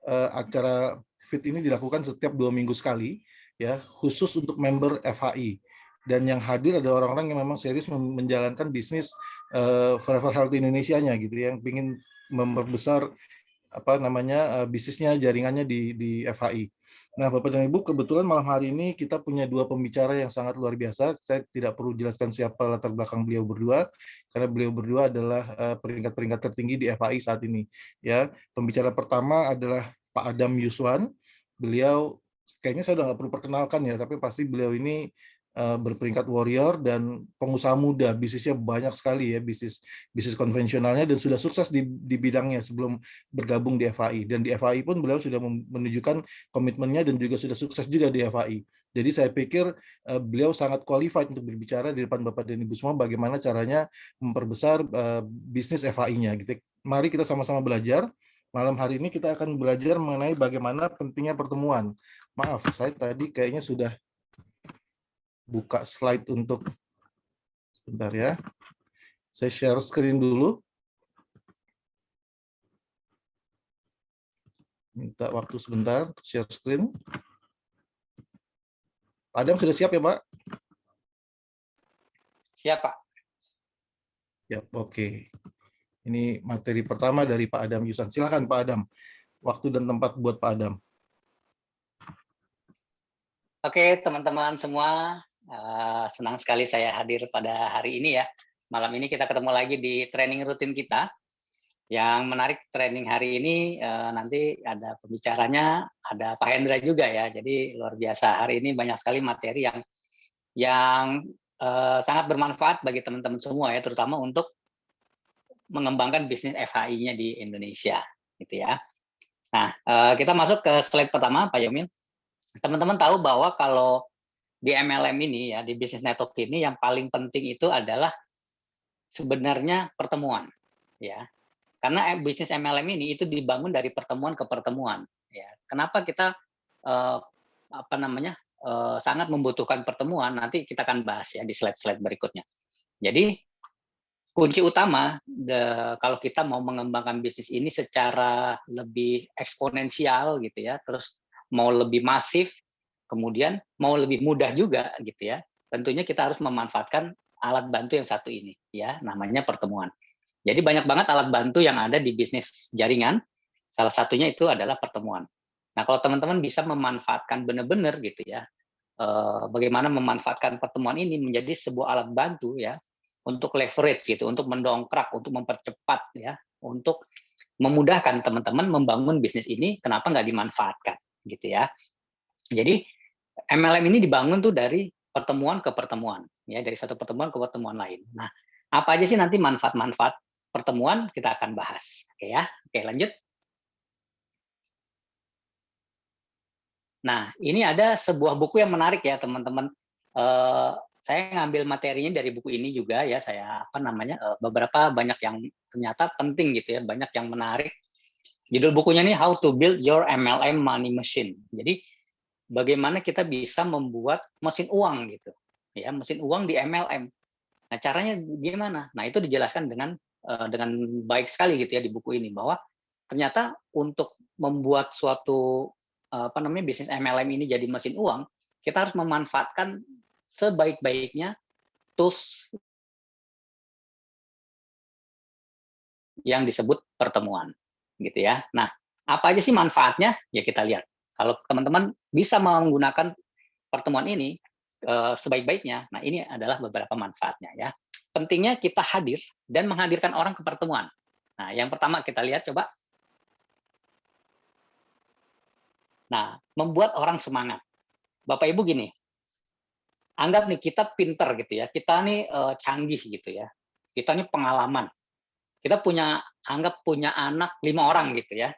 acara FIT ini dilakukan setiap 2 minggu sekali, ya, khusus untuk member FHI. Dan yang hadir ada orang-orang yang memang serius menjalankan bisnis Forever Health Indonesia-nya gitu, yang ingin memperbesar bisnisnya, jaringannya di FHI. Nah, Bapak dan Ibu, kebetulan malam hari ini kita punya 2 pembicara yang sangat luar biasa. Saya tidak perlu jelaskan siapa latar belakang beliau berdua, karena beliau berdua adalah peringkat-peringkat tertinggi di FHI saat ini. Ya, pembicara pertama adalah Pak Adam Yuswan. Beliau kayaknya saya udah nggak perlu perkenalkan ya, tapi pasti beliau ini berperingkat warrior dan pengusaha muda, bisnisnya banyak sekali ya, bisnis konvensionalnya, dan sudah sukses di bidangnya sebelum bergabung di FHI. Dan di FHI pun beliau sudah menunjukkan komitmennya dan juga sudah sukses juga di FHI. Jadi saya pikir beliau sangat qualified untuk berbicara di depan Bapak dan Ibu semua bagaimana caranya memperbesar bisnis FHI-nya. Gitu. Mari kita sama-sama belajar. Malam hari ini kita akan belajar mengenai bagaimana pentingnya pertemuan. Maaf, saya tadi kayaknya sudah buka slide untuk, sebentar ya, saya share screen dulu, minta waktu sebentar untuk share screen. Pak Adam sudah siap ya Pak? Siap Pak. Ya, oke. Ini materi pertama dari Pak Adam Yuswan. Silakan Pak Adam, waktu dan tempat buat Pak Adam. Oke teman-teman semua, senang sekali saya hadir pada hari ini ya. Malam ini kita ketemu lagi di training rutin kita. Yang menarik training hari ini nanti ada pembicaranya, ada Pak Hendra juga ya. Jadi luar biasa, hari ini banyak sekali materi yang sangat bermanfaat bagi teman-teman semua ya, terutama untuk mengembangkan bisnis FHI-nya di Indonesia gitu ya. Nah, kita masuk ke slide pertama Pak Yomin. Teman-teman tahu bahwa kalau di MLM ini ya, di bisnis network ini yang paling penting itu adalah sebenarnya pertemuan ya. Karena bisnis MLM ini itu dibangun dari pertemuan ke pertemuan ya. Kenapa kita sangat membutuhkan pertemuan, nanti kita akan bahas ya di slide-slide berikutnya. Jadi kunci utama kalau kita mau mengembangkan bisnis ini secara lebih eksponensial gitu ya, terus mau lebih masif, kemudian mau lebih mudah juga gitu ya, tentunya kita harus memanfaatkan alat bantu yang satu ini ya, namanya pertemuan. Jadi banyak banget alat bantu yang ada di bisnis jaringan, salah satunya itu adalah pertemuan. Nah kalau teman-teman bisa memanfaatkan benar-benar gitu ya, bagaimana memanfaatkan pertemuan ini menjadi sebuah alat bantu ya, untuk leverage gitu, untuk mendongkrak, untuk mempercepat ya, untuk memudahkan teman-teman membangun bisnis ini, kenapa nggak dimanfaatkan gitu ya. Jadi MLM ini dibangun tuh dari pertemuan ke pertemuan, ya, dari satu pertemuan ke pertemuan lain. Nah, apa aja sih nanti manfaat-manfaat pertemuan kita akan bahas, oke ya. Oke, lanjut. Nah, ini ada sebuah buku yang menarik ya, teman-teman. Saya ngambil materinya dari buku ini juga ya, beberapa banyak yang ternyata penting gitu ya, banyak yang menarik. Judul bukunya nih How to Build Your MLM Money Machine. Jadi bagaimana kita bisa membuat mesin uang gitu ya, mesin uang di MLM. Nah caranya gimana? Nah itu dijelaskan dengan baik sekali gitu ya di buku ini, bahwa ternyata untuk membuat suatu bisnis MLM ini jadi mesin uang, kita harus memanfaatkan sebaik-baiknya tools yang disebut pertemuan gitu ya. Nah apa aja sih manfaatnya? Ya kita lihat. Kalau teman-teman bisa menggunakan pertemuan ini sebaik-baiknya, nah ini adalah beberapa manfaatnya ya. Pentingnya kita hadir dan menghadirkan orang ke pertemuan. Nah, yang pertama kita lihat coba. Nah, membuat orang semangat. Bapak Ibu gini, anggap nih kita pinter gitu ya, kita nih canggih gitu ya, kita nih pengalaman. Kita anggap punya anak 5 orang gitu ya.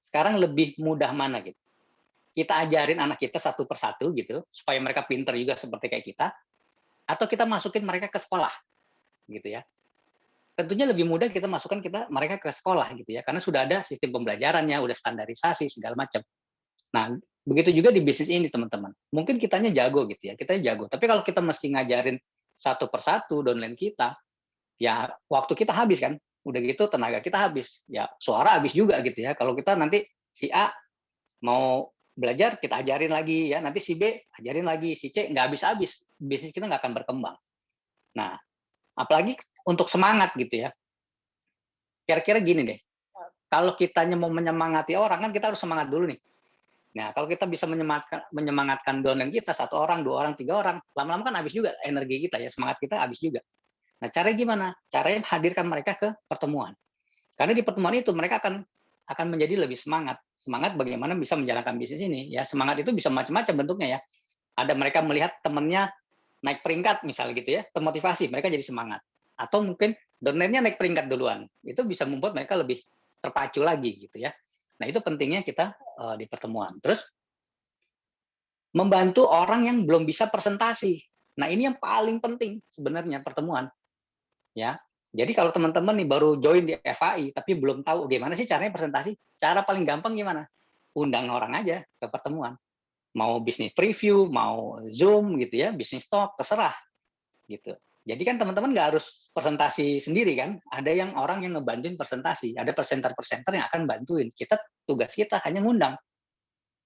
Sekarang lebih mudah mana gitu? Kita ajarin anak kita satu persatu gitu, supaya mereka pinter juga seperti kayak kita, atau kita masukin mereka ke sekolah gitu ya. Tentunya lebih mudah kita masukkan mereka ke sekolah gitu ya, karena sudah ada sistem pembelajarannya, udah standarisasi segala macam. Nah, begitu juga di bisnis ini teman-teman. Mungkin kitanya jago gitu ya, kita jago. Tapi kalau kita mesti ngajarin satu persatu downline kita, ya waktu kita habis kan, udah gitu tenaga kita habis, ya suara habis juga gitu ya. Kalau kita nanti Si A mau belajar, kita ajarin lagi ya. Nanti si B ajarin lagi, si C nggak habis-habis. Bisnis kita nggak akan berkembang. Nah, apalagi untuk semangat gitu ya. Kira-kira gini deh, kalau kitanya mau menyemangati orang kan kita harus semangat dulu nih. Nah, kalau kita bisa menyemangatkan downline kita, 1 orang, 2 orang, 3 orang, lama-lama kan habis juga energi kita ya, semangat kita habis juga. Nah, caranya gimana? Caranya hadirkan mereka ke pertemuan. Karena di pertemuan itu mereka akan menjadi lebih semangat. Semangat bagaimana bisa menjalankan bisnis ini. Ya, semangat itu bisa macam-macam bentuknya ya. Ada mereka melihat temannya naik peringkat misalnya gitu ya, termotivasi, mereka jadi semangat. Atau mungkin downline-nya naik peringkat duluan. Itu bisa membuat mereka lebih terpacu lagi gitu ya. Nah, itu pentingnya kita di pertemuan. Terus membantu orang yang belum bisa presentasi. Nah, ini yang paling penting sebenarnya pertemuan, ya. Jadi kalau teman-teman nih baru join di FAI tapi belum tahu gimana sih caranya presentasi, cara paling gampang gimana? Undang orang aja ke pertemuan. Mau bisnis preview, mau Zoom gitu ya, bisnis talk, terserah gitu. Jadi kan teman-teman nggak harus presentasi sendiri kan, ada yang orang yang ngebantuin presentasi, ada presenter-presenter yang akan bantuin. Tugas kita hanya ngundang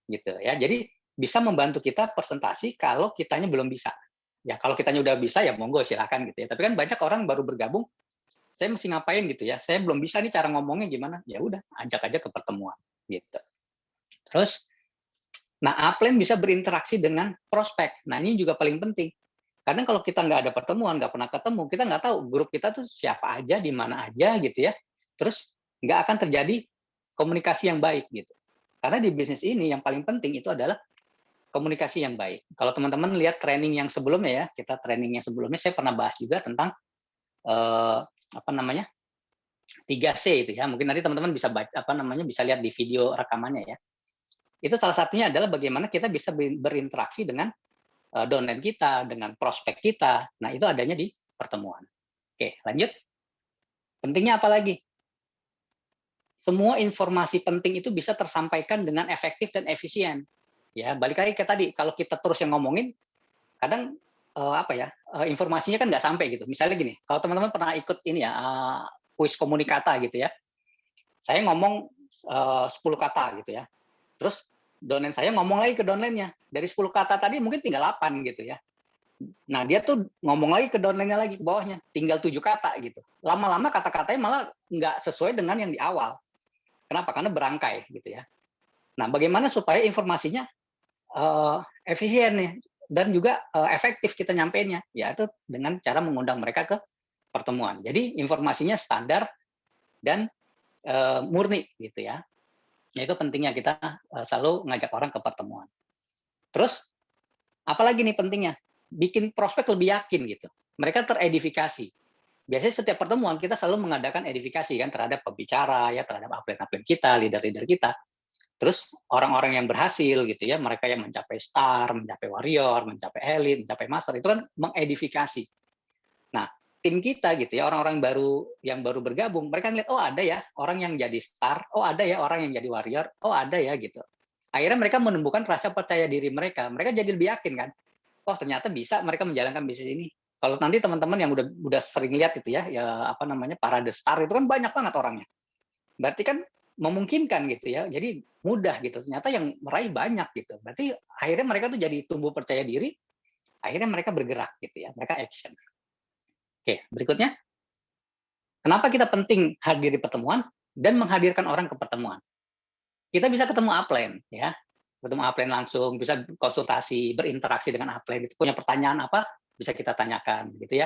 gitu ya. Jadi bisa membantu kita presentasi kalau kitanya belum bisa. Ya kalau kitanya udah bisa ya monggo silakan gitu ya. Tapi kan banyak orang baru bergabung, saya mesti ngapain gitu ya. Saya belum bisa nih cara ngomongnya gimana. Ya udah, ajak aja ke pertemuan gitu. Terus nah, upline bisa berinteraksi dengan prospek. Nah, ini juga paling penting. Kadang kalau kita nggak ada pertemuan, nggak pernah ketemu, kita nggak tahu grup kita tuh siapa aja, di mana aja gitu ya. Terus nggak akan terjadi komunikasi yang baik gitu. Karena di bisnis ini yang paling penting itu adalah komunikasi yang baik. Kalau teman-teman lihat training yang sebelumnya ya, kita training yang sebelumnya saya pernah bahas juga tentang apa namanya 3C itu ya. Mungkin nanti teman-teman bisa baca bisa lihat di video rekamannya ya. Itu salah satunya adalah bagaimana kita bisa berinteraksi dengan downline kita, dengan prospek kita. Nah, itu adanya di pertemuan. Oke, lanjut. Pentingnya apa lagi? Semua informasi penting itu bisa tersampaikan dengan efektif dan efisien. Ya, balik lagi ke tadi, kalau kita terus yang ngomongin, kadang informasinya kan nggak sampai gitu. Misalnya gini, kalau teman-teman pernah ikut ini ya, kuis komunikata gitu ya, saya ngomong 10 kata gitu ya, terus downline saya ngomong lagi ke downline-nya, dari 10 kata tadi mungkin tinggal 8 gitu ya. Nah, dia tuh ngomong lagi ke downline-nya lagi, ke bawahnya, tinggal 7 kata gitu. Lama-lama kata-katanya malah nggak sesuai dengan yang di awal. Kenapa? Karena berangkai gitu ya. Nah, bagaimana supaya informasinya efisien nih dan juga efektif kita nyampeinnya, yaitu dengan cara mengundang mereka ke pertemuan. Jadi informasinya standar dan murni gitu ya. Nah, itu pentingnya kita selalu ngajak orang ke pertemuan. Terus apalagi nih pentingnya? Bikin prospek lebih yakin gitu. Mereka teredifikasi. Biasanya setiap pertemuan kita selalu mengadakan edifikasi kan terhadap pembicara ya, terhadap upline-upline kita, leader-leader kita. Terus orang-orang yang berhasil gitu ya, mereka yang mencapai star, mencapai warrior, mencapai elite, mencapai master, itu kan mengedifikasi. Nah, tim kita gitu ya, orang-orang yang baru bergabung, mereka ngeliat, oh ada ya orang yang jadi star, oh ada ya orang yang jadi warrior, oh ada ya gitu. Akhirnya mereka menumbuhkan rasa percaya diri mereka jadi lebih yakin kan, oh ternyata bisa mereka menjalankan bisnis ini. Kalau nanti teman-teman yang udah sering lihat itu ya parade star itu kan banyak banget orangnya. Berarti kan memungkinkan gitu ya. Jadi mudah gitu. Ternyata yang meraih banyak gitu. Berarti akhirnya mereka tuh jadi tumbuh percaya diri, akhirnya mereka bergerak gitu ya. Mereka action. Oke, berikutnya. Kenapa kita penting hadir di pertemuan dan menghadirkan orang ke pertemuan? Kita bisa ketemu upline ya. Ketemu upline langsung, bisa konsultasi, berinteraksi dengan upline. Itu punya pertanyaan apa, bisa kita tanyakan gitu ya.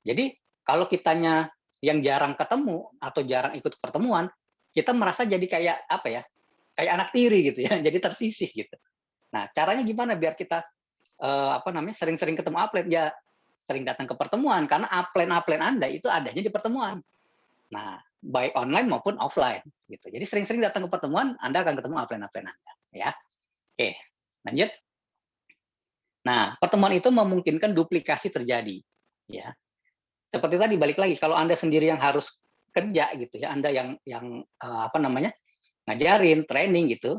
Jadi kalau kitanya yang jarang ketemu atau jarang ikut pertemuan, kita merasa jadi kayak apa ya? Kayak anak tiri gitu ya, jadi tersisih gitu. Nah, caranya gimana biar kita sering-sering ketemu upline? Ya sering datang ke pertemuan karena upline Anda itu adanya di pertemuan. Nah, baik online maupun offline gitu. Jadi sering-sering datang ke pertemuan, Anda akan ketemu upline Anda ya. Oke, lanjut. Nah, pertemuan itu memungkinkan duplikasi terjadi ya. Seperti tadi balik lagi kalau Anda sendiri yang harus kerja gitu ya, Anda yang ngajarin, training gitu,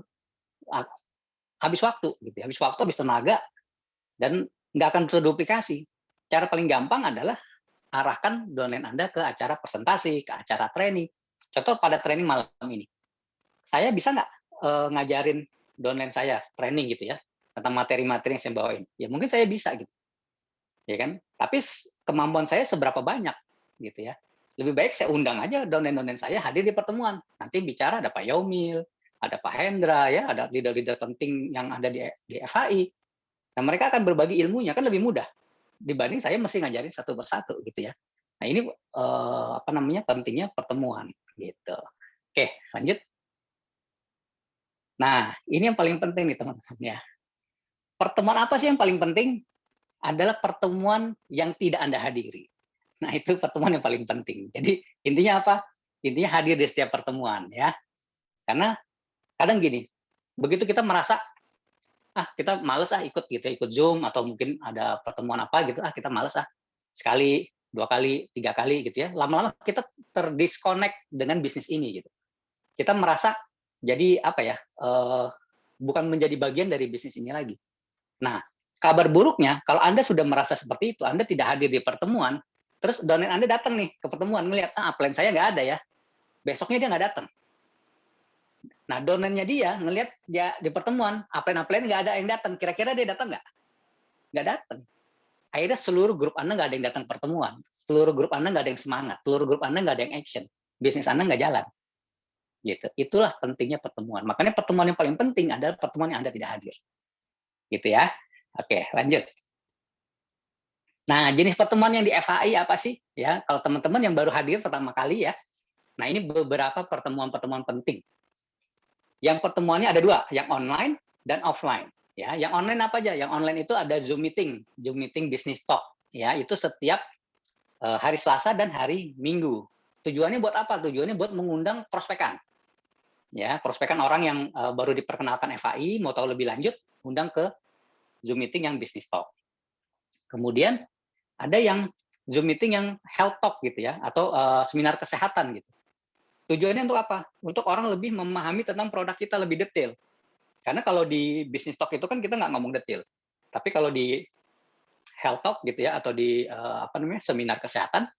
habis waktu gitu, habis tenaga dan nggak akan terduplikasi. Cara paling gampang adalah arahkan downline Anda ke acara presentasi, ke acara training. Contoh pada training malam ini, saya bisa nggak ngajarin downline saya training gitu ya tentang materi-materi yang saya bawain. Ya mungkin saya bisa gitu. Ya kan? Tapi kemampuan saya seberapa banyak gitu ya. Lebih baik saya undang aja downline-downline saya hadir di pertemuan. Nanti bicara ada Pak Yaumil, ada Pak Hendra ya, ada leader-leader penting yang ada di FHI. Nah, mereka akan berbagi ilmunya kan lebih mudah dibanding saya mesti ngajarin satu persatu gitu ya. Nah, ini apa namanya pentingnya pertemuan gitu. Oke, lanjut. Nah, ini yang paling penting nih teman-teman ya. Pertemuan apa sih yang paling penting? Adalah pertemuan yang tidak Anda hadiri. Nah, itu pertemuan yang paling penting. Jadi, intinya apa? Intinya hadir di setiap pertemuan ya. Karena kadang gini, begitu kita merasa kita males ikut gitu, ikut Zoom atau mungkin ada pertemuan apa gitu, kita males sekali, 2 kali, 3 kali gitu ya. Lama-lama kita terdisconnect dengan bisnis ini gitu. Kita merasa jadi apa ya? Bukan menjadi bagian dari bisnis ini lagi. Nah, kabar buruknya kalau Anda sudah merasa seperti itu, Anda tidak hadir di pertemuan, terus downline Anda datang nih ke pertemuan ngelihat, upline saya nggak ada ya. Besoknya dia nggak datang. Nah, downline-nya dia ngelihat dia di pertemuan, upline nggak ada yang datang. Kira-kira dia datang nggak? Nggak datang. Akhirnya seluruh grup Anda nggak ada yang datang pertemuan. Seluruh grup Anda nggak ada yang semangat. Seluruh grup Anda nggak ada yang action. Bisnis Anda nggak jalan. Gitu. Itulah pentingnya pertemuan. Makanya pertemuan yang paling penting adalah pertemuan yang Anda tidak hadir. Gitu ya. Oke, lanjut. Nah, jenis pertemuan yang di FHI apa sih? Ya, kalau teman-teman yang baru hadir pertama kali ya. Nah, ini beberapa pertemuan-pertemuan penting. Yang pertemuannya ada 2, yang online dan offline. Ya, yang online apa aja? Yang online itu ada Zoom meeting business talk. Ya, itu setiap hari Selasa dan hari Minggu. Tujuannya buat apa? Tujuannya buat mengundang prospekan. Ya, prospekan orang yang baru diperkenalkan FHI, mau tahu lebih lanjut, undang ke Zoom meeting yang business talk. Kemudian ada yang Zoom meeting yang health talk gitu ya, atau seminar kesehatan gitu. Tujuannya untuk apa? Untuk orang lebih memahami tentang produk kita lebih detail. Karena kalau di business talk itu kan kita nggak ngomong detail. Tapi kalau di health talk gitu ya, atau di seminar kesehatan,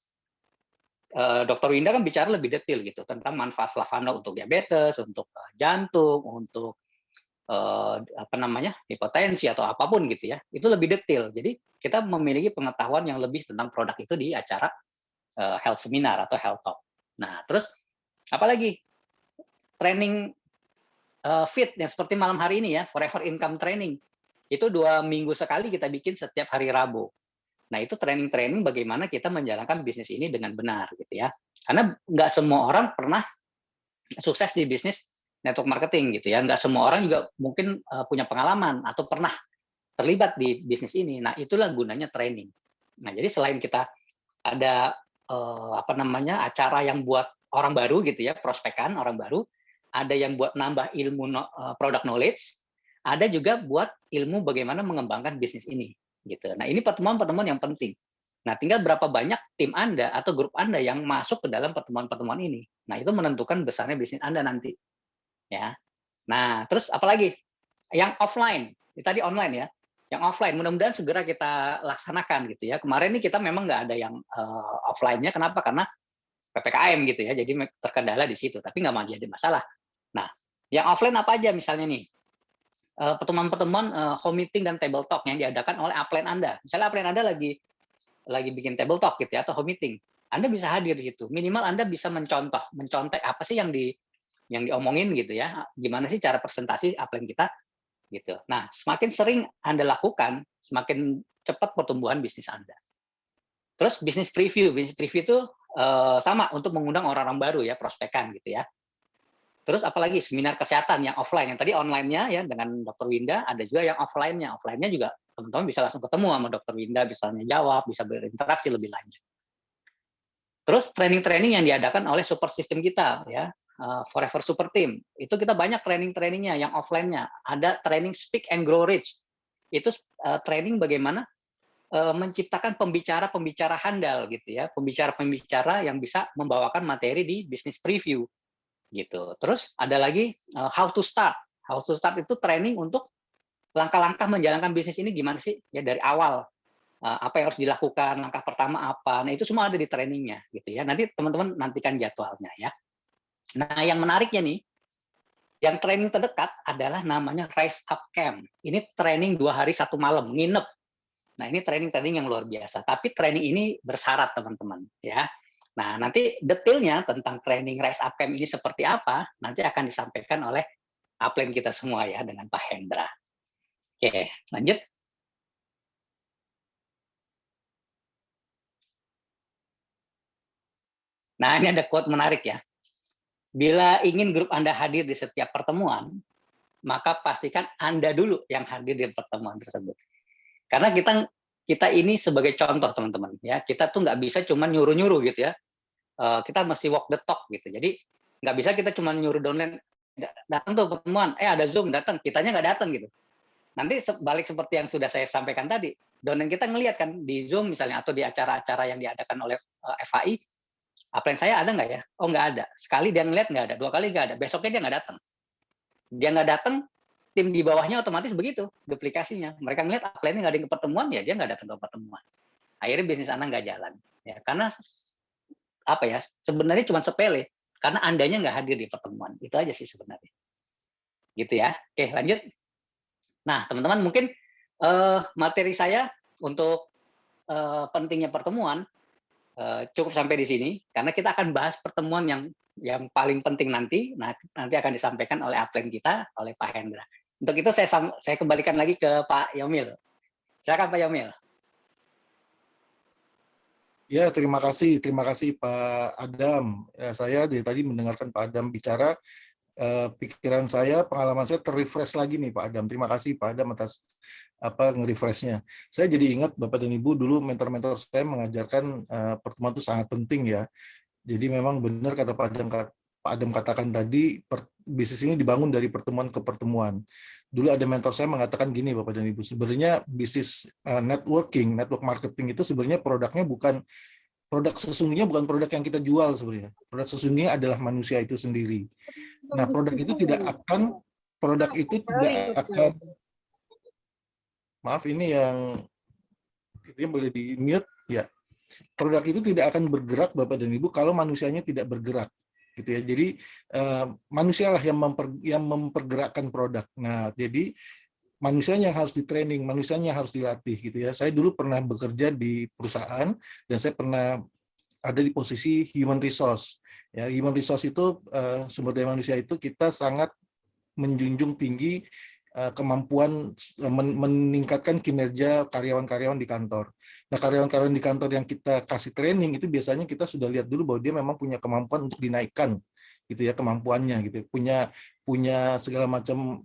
Dr. Winda kan bicara lebih detail gitu tentang manfaat lavanda untuk diabetes, untuk jantung, untuk hipotensi atau apapun gitu ya. Itu lebih detail. Jadi kita memiliki pengetahuan yang lebih tentang produk itu di acara health seminar atau health talk. Nah, terus apalagi training fit yang seperti malam hari ini ya, Forever Income Training. Itu 2 minggu sekali kita bikin setiap hari Rabu. Nah, itu training-training bagaimana kita menjalankan bisnis ini dengan benar gitu ya. Karena nggak semua orang pernah sukses di bisnis network marketing gitu ya. Nggak semua orang juga mungkin punya pengalaman atau pernah terlibat di bisnis ini. Nah, itulah gunanya training. Nah, jadi selain kita ada acara yang buat orang baru gitu ya, prospekan orang baru, ada yang buat nambah ilmu product knowledge, ada juga buat ilmu bagaimana mengembangkan bisnis ini gitu. Nah, ini pertemuan-pertemuan yang penting. Nah, tinggal berapa banyak tim Anda atau grup Anda yang masuk ke dalam pertemuan-pertemuan ini. Nah, itu menentukan besarnya bisnis Anda nanti. Ya. Nah, terus apalagi? Yang offline. Tadi online ya. Yang offline mudah-mudahan segera kita laksanakan gitu ya. Kemarin ini kita memang nggak ada yang offline-nya. Kenapa? Karena PPKM gitu ya. Jadi terkendala di situ, tapi nggak jadi masalah. Nah, yang offline apa aja misalnya nih? Pertemuan-pertemuan home meeting dan table talk yang diadakan oleh upline Anda. Misalnya upline Anda lagi bikin table talk gitu ya, atau home meeting. Anda bisa hadir di situ. Minimal Anda bisa mencontek apa sih yang diomongin gitu ya. Gimana sih cara presentasi upline kita gitu. Nah, semakin sering Anda lakukan, semakin cepat pertumbuhan bisnis Anda. Terus bisnis preview itu sama untuk mengundang orang-orang baru ya, prospekan gitu ya. Terus apalagi seminar kesehatan yang offline, yang tadi online-nya ya dengan Dr. Winda, ada juga yang offline-nya. Offline-nya juga teman-teman bisa langsung ketemu sama Dr. Winda, bisa jawab, bisa berinteraksi lebih lanjut. Terus training-training yang diadakan oleh support system kita ya, Forever Super Team. Itu kita banyak training-trainingnya yang offline-nya. Ada training Speak and Grow Rich. Itu training bagaimana menciptakan pembicara-pembicara handal gitu ya, pembicara-pembicara yang bisa membawakan materi di business preview gitu. Terus ada lagi how to start. How to start itu training untuk langkah-langkah menjalankan bisnis ini gimana sih ya dari awal. Apa yang harus dilakukan, langkah pertama apa. Nah, itu semua ada di trainingnya gitu ya. Nanti teman-teman nantikan jadwalnya ya. Nah, yang menariknya nih, Yang training terdekat adalah namanya Rise Up Camp. Ini training 2 hari 1 malam, nginep. Nah, ini training-training yang luar biasa. Tapi training ini bersyarat, teman-teman, ya. Nah, nanti detailnya tentang training Rise Up Camp ini seperti apa, nanti akan disampaikan oleh upline kita semua ya, dengan Pak Hendra. Oke, lanjut. Nah, ini ada quote menarik ya. Bila ingin grup Anda hadir di setiap pertemuan, maka pastikan Anda dulu yang hadir di pertemuan tersebut. Karena kita ini sebagai contoh, teman-teman, ya, kita tuh nggak bisa cuma nyuruh-nyuruh gitu ya. Kita mesti walk the talk gitu. Jadi nggak bisa kita cuma nyuruh downline, datang tuh pertemuan, ada Zoom, datang, kitanya nggak datang gitu. Nanti balik seperti yang sudah saya sampaikan tadi, downline kita ngelihat kan di Zoom misalnya atau di acara-acara yang diadakan oleh FHI, upline saya ada nggak ya? Oh, nggak ada. Sekali dia ngelihat nggak ada, 2 kali nggak ada, besoknya dia nggak datang. Dia nggak datang, tim di bawahnya otomatis begitu duplikasinya. Mereka ngelihat upline-nya nggak ada yang ke pertemuan, ya dia nggak datang ke pertemuan. Akhirnya bisnis Anda nggak jalan. Ya, karena apa ya? Sebenarnya cuma sepele, karena Andanya nggak hadir di pertemuan. Itu aja sih sebenarnya. Gitu ya. Oke, lanjut. Nah, teman-teman, mungkin materi saya untuk pentingnya pertemuan cukup sampai di sini, karena kita akan bahas pertemuan yang paling penting nanti. Nah, nanti akan disampaikan oleh upline kita, oleh Pak Hendra. Untuk itu saya kembalikan lagi ke Pak Yomil. Silakan Pak Yomil. Ya, terima kasih Pak Adam. Ya, saya dari tadi mendengarkan Pak Adam bicara, pikiran saya, pengalaman saya terrefresh lagi nih Pak Adam. Terima kasih Pak Adam atas nge-refreshnya. Saya jadi ingat Bapak dan Ibu dulu mentor-mentor saya mengajarkan pertemuan itu sangat penting ya. Jadi memang benar kata Pak Adam katakan tadi, bisnis ini dibangun dari pertemuan ke pertemuan. Dulu ada mentor saya mengatakan gini Bapak dan Ibu, sebenarnya bisnis network marketing itu sebenarnya produknya produk sesungguhnya bukan produk yang kita jual sebenarnya. Produk sesungguhnya adalah manusia itu sendiri. Nah, produk itu tidak akan maaf ini yang boleh di mute ya. Produk itu tidak akan bergerak Bapak dan Ibu kalau manusianya tidak bergerak gitu ya. Jadi manusialah yang mempergerakkan produk. Nah, jadi manusianya yang harus di-training, manusianya yang harus dilatih gitu ya. Saya dulu pernah bekerja di perusahaan dan saya pernah ada di posisi human resource. Ya, human resource itu sumber daya manusia itu kita sangat menjunjung tinggi kemampuan meningkatkan kinerja karyawan-karyawan di kantor. Nah, karyawan-karyawan di kantor yang kita kasih training itu biasanya kita sudah lihat dulu bahwa dia memang punya kemampuan untuk dinaikkan, gitu ya, kemampuannya, gitu. Punya segala macam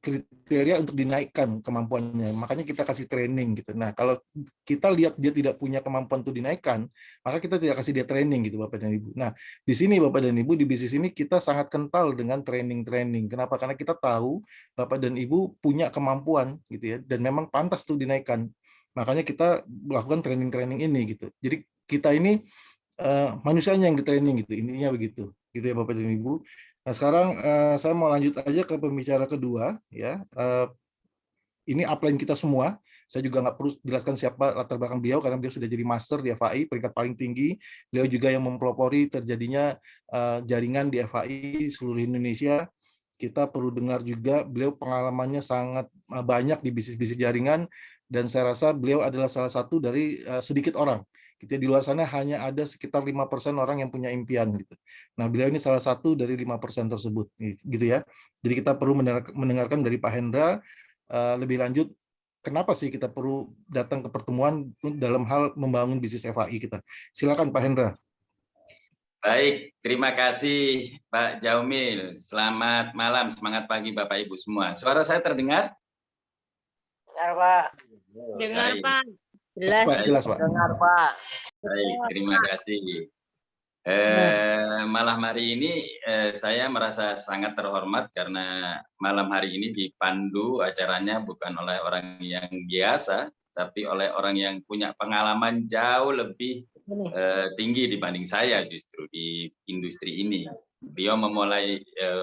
kriteria untuk dinaikkan kemampuannya. Makanya kita kasih training gitu. Nah, kalau kita lihat dia tidak punya kemampuan untuk dinaikkan, maka kita tidak kasih dia training gitu Bapak dan Ibu. Nah, di sini Bapak dan Ibu di bisnis ini kita sangat kental dengan training. Kenapa? Karena kita tahu Bapak dan Ibu punya kemampuan gitu ya dan memang pantas tuh dinaikkan. Makanya kita melakukan training ini gitu. Jadi kita ini manusianya yang di training gitu. Intinya begitu. Gitu ya Bapak dan Ibu. Nah, sekarang saya mau lanjut aja ke pembicara kedua ya. Ini upline kita semua. Saya juga nggak perlu jelaskan siapa latar belakang beliau karena beliau sudah jadi master di FHI peringkat paling tinggi. Beliau juga yang mempelopori terjadinya jaringan di FHI seluruh Indonesia. Kita perlu dengar juga beliau pengalamannya sangat banyak di bisnis-bisnis jaringan dan saya rasa beliau adalah salah satu dari sedikit orang. Gitu ya, di luar sana hanya ada sekitar 5% orang yang punya impian gitu. Nah, beliau ini salah satu dari 5% tersebut gitu ya. Jadi kita perlu mendengarkan dari Pak Hendra lebih lanjut kenapa sih kita perlu datang ke pertemuan dalam hal membangun bisnis FHI kita. Silakan Pak Hendra. Baik, terima kasih Pak Jaumil. Selamat malam, semangat pagi Bapak Ibu semua. Suara saya terdengar? Dengar Pak. Dengar Baik. Pak. Jelas. Jelas Pak. Dengar Pak. Baik, terima kasih. Malam hari ini saya merasa sangat terhormat karena malam hari ini dipandu acaranya bukan oleh orang yang biasa, tapi oleh orang yang punya pengalaman jauh lebih tinggi dibanding saya justru di industri ini. Beliau memulai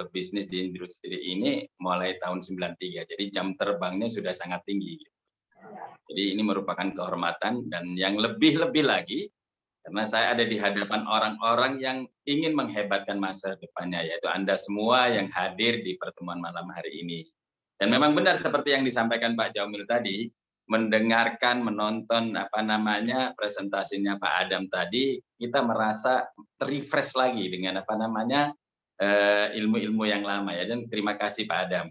bisnis di industri ini mulai tahun 93, jadi jam terbangnya sudah sangat tinggi. Jadi ini merupakan kehormatan dan yang lebih-lebih lagi Karena saya ada di hadapan orang-orang yang ingin menghebatkan masa depannya, yaitu Anda semua yang hadir di pertemuan malam hari ini. Dan memang benar seperti yang disampaikan Pak Jaumil tadi, mendengarkan, menonton presentasinya Pak Adam tadi, kita merasa refresh lagi dengan ilmu-ilmu yang lama ya. Dan terima kasih Pak Adam.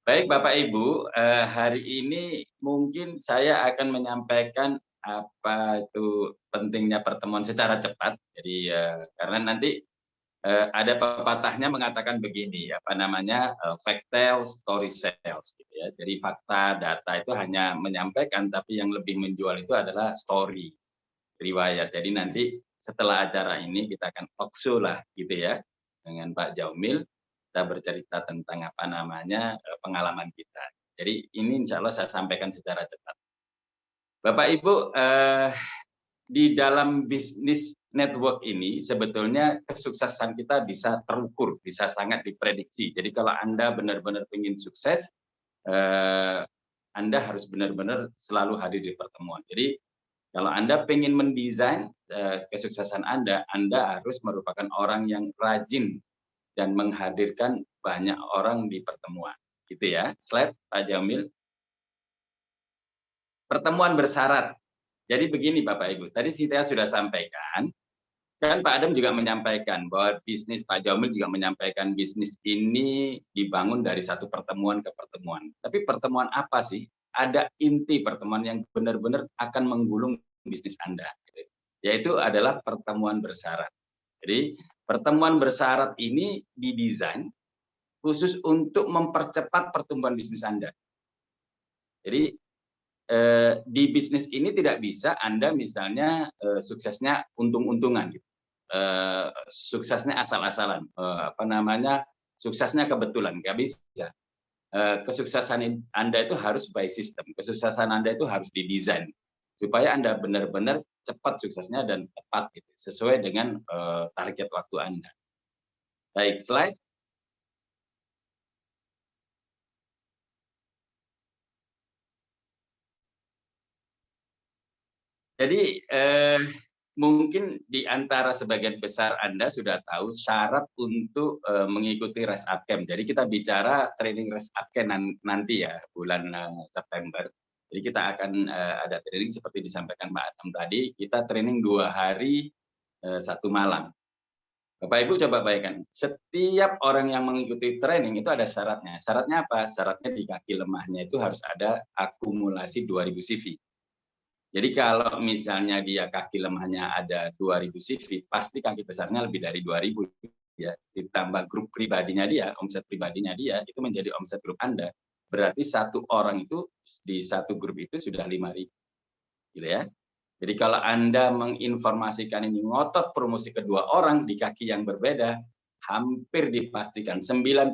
Baik Bapak Ibu, hari ini mungkin saya akan menyampaikan apa itu pentingnya pertemuan secara cepat. Jadi karena nanti ada pepatahnya mengatakan begini, fact tells, story sells. Gitu ya. Jadi fakta, data itu hanya menyampaikan, tapi yang lebih menjual itu adalah story, riwayat. Jadi nanti setelah acara ini kita akan talk show lah, gitu ya, dengan Pak Jaumil. Kita bercerita tentang pengalaman kita. Jadi ini insya Allah saya sampaikan secara cepat. Bapak Ibu, di dalam bisnis network ini sebetulnya kesuksesan kita bisa terukur, bisa sangat diprediksi. Jadi kalau Anda benar-benar ingin sukses, Anda harus benar-benar selalu hadir di pertemuan. Jadi kalau Anda ingin mendesain kesuksesan Anda harus merupakan orang yang rajin dan menghadirkan banyak orang di pertemuan. Gitu ya. Slide Pak Jamil. Pertemuan bersyarat. Jadi begini Bapak Ibu, tadi saya sudah sampaikan, kan Pak Adam juga menyampaikan bahwa bisnis, Pak Jamil juga menyampaikan bisnis ini dibangun dari satu pertemuan ke pertemuan. Tapi pertemuan apa sih? Ada inti pertemuan yang benar-benar akan menggulung bisnis Anda. Yaitu adalah pertemuan bersyarat. Jadi pertemuan bersyarat ini didesain khusus untuk mempercepat pertumbuhan bisnis Anda. Jadi di bisnis ini tidak bisa Anda misalnya suksesnya untung-untungan, gitu. Suksesnya asal-asalan, suksesnya kebetulan, nggak bisa. Kesuksesan Anda itu harus by system, kesuksesan Anda itu harus didesain supaya Anda benar-benar cepat suksesnya dan tepat, gitu, sesuai dengan target waktu Anda. Baik, slide. Jadi mungkin di antara sebagian besar Anda sudah tahu syarat untuk mengikuti Rise Up Camp. Jadi kita bicara training Rise Up Camp nanti ya, bulan September. Jadi kita akan ada training seperti disampaikan Pak Adam tadi, kita training 2 hari 1 malam. Bapak Ibu coba bayangkan, setiap orang yang mengikuti training itu ada syaratnya. Syaratnya apa? Syaratnya di kaki lemahnya itu harus ada akumulasi 2000 CV. Jadi kalau misalnya dia kaki lemahnya ada 2000 CV, pasti kaki besarnya lebih dari 2000 ya. Ditambah grup pribadinya dia, omset pribadinya dia itu menjadi omset grup Anda. Berarti satu orang itu di satu grup itu sudah 5.000. Gitu ya. Jadi kalau Anda menginformasikan ini ngotot promosi kedua orang di kaki yang berbeda, hampir dipastikan 99,9%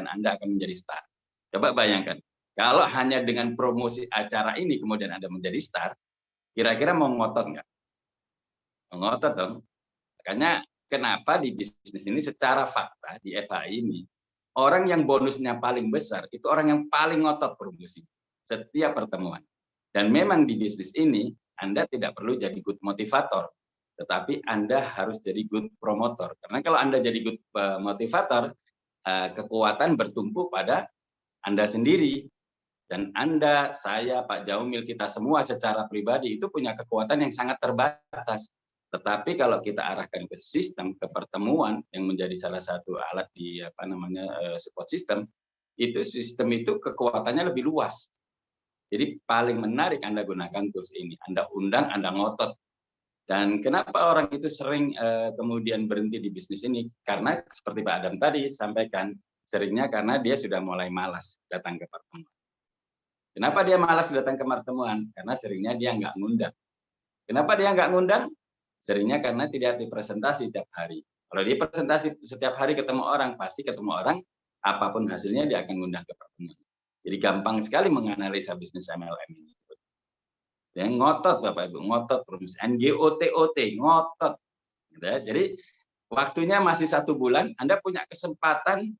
Anda akan menjadi star. Coba bayangkan. Kalau hanya dengan promosi acara ini kemudian Anda menjadi star, kira-kira mau ngotot nggak? Ngotot dong. Makanya kenapa di bisnis ini secara fakta di FHI ini, orang yang bonusnya paling besar itu orang yang paling ngotot promosi setiap pertemuan. Dan memang di bisnis ini Anda tidak perlu jadi good motivator, tetapi Anda harus jadi good promotor. Karena kalau Anda jadi good motivator, kekuatan bertumpu pada Anda sendiri. Dan Anda, saya, Pak Jaumil, kita semua secara pribadi itu punya kekuatan yang sangat terbatas. Tetapi kalau kita arahkan ke sistem, ke pertemuan yang menjadi salah satu alat di support system, itu sistem itu kekuatannya lebih luas. Jadi paling menarik Anda gunakan tools ini. Anda undang, Anda ngotot. Dan kenapa orang itu sering kemudian berhenti di bisnis ini? Karena seperti Pak Adam tadi sampaikan, seringnya karena dia sudah mulai malas datang ke pertemuan. Kenapa dia malas datang ke pertemuan? Karena seringnya dia nggak ngundang. Kenapa dia nggak ngundang? Seringnya karena tidak dipresentasi tiap hari. Kalau dia presentasi setiap hari ketemu orang, pasti ketemu orang, apapun hasilnya dia akan ngundang ke pertemuan. Jadi gampang sekali menganalisa bisnis MLM ini. Yang ngotot Bapak Ibu, ngotot terus. NGOTOT, ngotot. Jadi waktunya masih 1 bulan, Anda punya kesempatan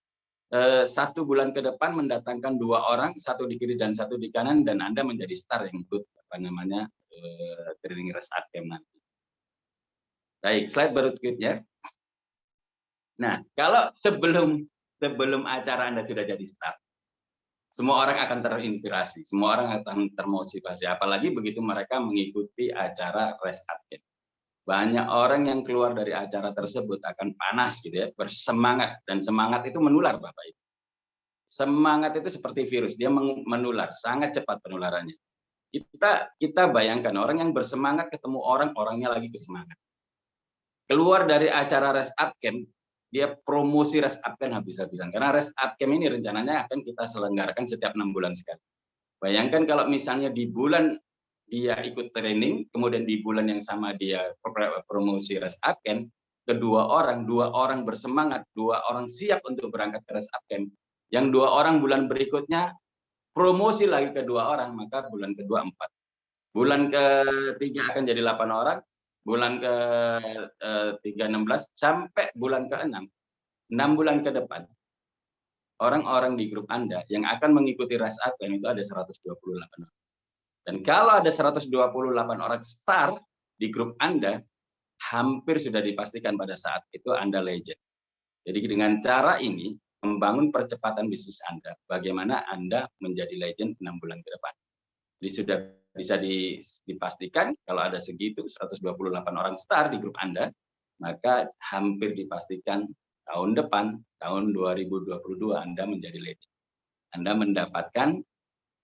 1 bulan ke depan mendatangkan 2 orang, 1 di kiri dan 1 di kanan, dan Anda menjadi star yang ikut training Rise Up Camp nanti. Baik, slide berikutnya. Nah, kalau sebelum acara Anda sudah jadi start, semua orang akan terinspirasi, semua orang akan termotivasi. Apalagi begitu mereka mengikuti acara Rest Up Camp. Banyak orang yang keluar dari acara tersebut akan panas gitu ya, bersemangat, dan semangat itu menular Bapak Ibu. Semangat itu seperti virus, dia menular, sangat cepat penularannya. Kita bayangkan orang yang bersemangat ketemu orangnya lagi bersemangat. Keluar dari acara Rest Up Camp, dia promosi Rest Up Camp habis-habisan. Karena Rest Up Camp ini rencananya akan kita selenggarakan setiap 6 bulan sekali. Bayangkan kalau misalnya di bulan dia ikut training, kemudian di bulan yang sama dia promosi Rest Up Camp, dua orang bersemangat, 2 orang siap untuk berangkat ke Rest Up Camp. Yang 2 orang bulan berikutnya promosi lagi ke 2 orang, maka bulan kedua 4. Bulan ketiga akan jadi 8 orang, bulan ke-3 16 sampai bulan ke-6. 6 bulan ke depan, orang-orang di grup Anda yang akan mengikuti Rest Up Camp itu ada 128 orang. Dan kalau ada 128 orang star di grup Anda, hampir sudah dipastikan pada saat itu Anda legend. Jadi dengan cara ini, membangun percepatan bisnis Anda, bagaimana Anda menjadi legend 6 bulan ke depan. Jadi sudah bisa dipastikan kalau ada segitu 128 orang star di grup Anda, maka hampir dipastikan tahun depan, tahun 2022 Anda menjadi legend. Anda mendapatkan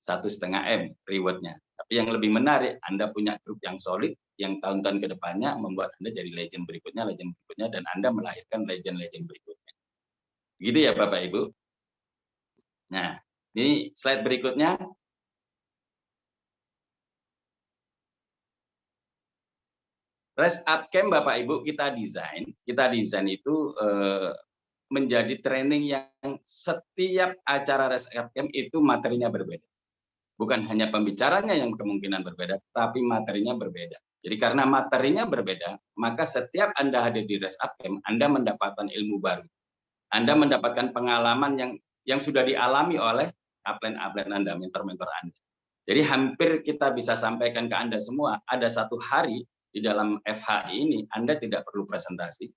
1,5 M reward-nya. Tapi yang lebih menarik, Anda punya grup yang solid, yang tahun-tahun ke depannya membuat Anda jadi legend berikutnya, dan Anda melahirkan legend-legend berikutnya. Gitu ya Bapak Ibu. Nah, ini slide berikutnya. Rest Up Camp Bapak Ibu kita desain itu menjadi training yang setiap acara Rest Up Camp itu materinya berbeda. Bukan hanya pembicaranya yang kemungkinan berbeda, tapi materinya berbeda. Jadi karena materinya berbeda, maka setiap Anda hadir di Rest Up Camp, Anda mendapatkan ilmu baru. Anda mendapatkan pengalaman yang sudah dialami oleh upline Anda, mentor-mentor Anda. Jadi hampir kita bisa sampaikan ke Anda semua, ada 1 hari di dalam FHI ini, Anda tidak perlu presentasi.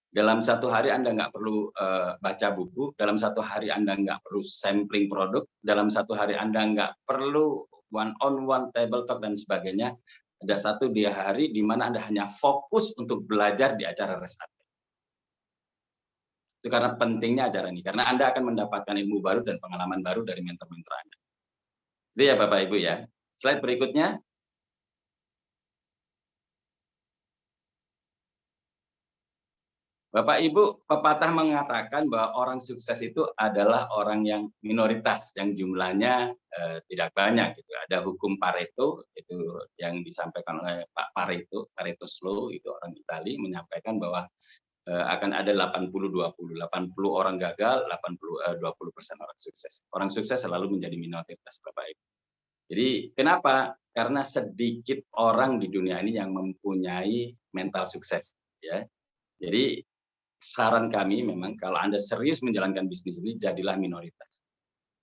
Dalam 1 hari Anda nggak perlu baca buku, dalam 1 hari Anda nggak perlu sampling produk, dalam 1 hari Anda nggak perlu one-on-one table talk dan sebagainya. Ada 1 hari di mana Anda hanya fokus untuk belajar di acara Rest Up. Itu karena pentingnya acara ini, karena Anda akan mendapatkan ilmu baru dan pengalaman baru dari mentor-mentor Anda. Itu ya Bapak Ibu ya. Slide berikutnya. Bapak Ibu, pepatah mengatakan bahwa orang sukses itu adalah orang yang minoritas, yang jumlahnya tidak banyak. Gitu. Ada hukum Pareto, itu yang disampaikan oleh Pak Pareto Slow, itu orang Itali, menyampaikan bahwa akan ada 80-20, 80 orang gagal, 20% orang sukses. Orang sukses selalu menjadi minoritas, Bapak Ibu. Jadi kenapa? Karena sedikit orang di dunia ini yang mempunyai mental sukses. Ya. Jadi saran kami memang kalau Anda serius menjalankan bisnis ini, jadilah minoritas.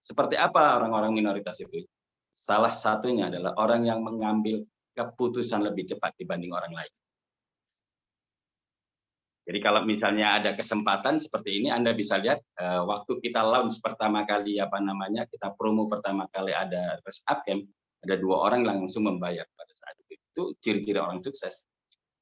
Seperti apa orang-orang minoritas itu? Salah satunya adalah orang yang mengambil keputusan lebih cepat dibanding orang lain. Jadi kalau misalnya ada kesempatan seperti ini, Anda bisa lihat waktu kita launch pertama kali, kita promo pertama kali ada Rest Up Camp, ada 2 orang langsung membayar pada saat itu. Itu ciri-ciri orang sukses.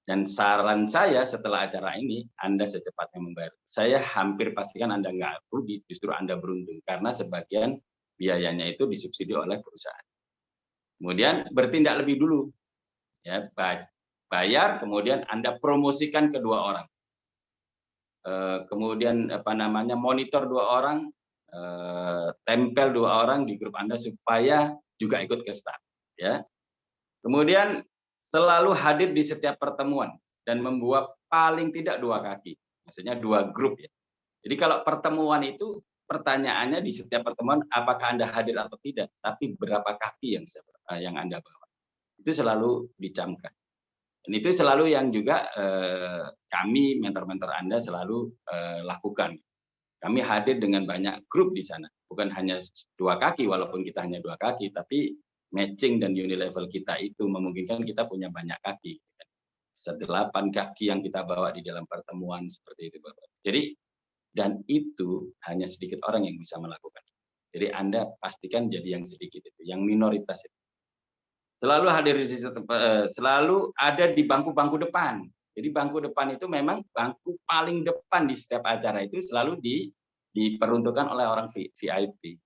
Dan saran saya setelah acara ini, Anda secepatnya membayar. Saya hampir pastikan Anda nggak rugi, justru Anda beruntung. Karena sebagian biayanya itu disubsidi oleh perusahaan. Kemudian bertindak lebih dulu. Ya, bayar, kemudian Anda promosikan ke 2 orang. Kemudian monitor 2 orang, tempel 2 orang di grup Anda supaya juga ikut ke start. Ya. Kemudian selalu hadir di setiap pertemuan dan membuat paling tidak 2 kaki, maksudnya 2 grup ya. Jadi kalau pertemuan itu pertanyaannya di setiap pertemuan apakah Anda hadir atau tidak, tapi berapa kaki yang Anda bawa. Itu selalu dicamkan. Dan itu selalu yang juga kami mentor-mentor Anda selalu lakukan. Kami hadir dengan banyak grup di sana, bukan hanya 2 kaki walaupun kita hanya 2 kaki, tapi matching dan unilevel kita itu memungkinkan kita punya banyak kaki. sedelapan kaki yang kita bawa di dalam pertemuan seperti itu, Bapak. Jadi, dan itu hanya sedikit orang yang bisa melakukan. Jadi Anda pastikan jadi yang sedikit itu, yang minoritas itu. Selalu hadir di situ, selalu ada di bangku-bangku depan. Jadi bangku depan itu memang bangku paling depan di setiap acara itu selalu diperuntukkan oleh orang VIP.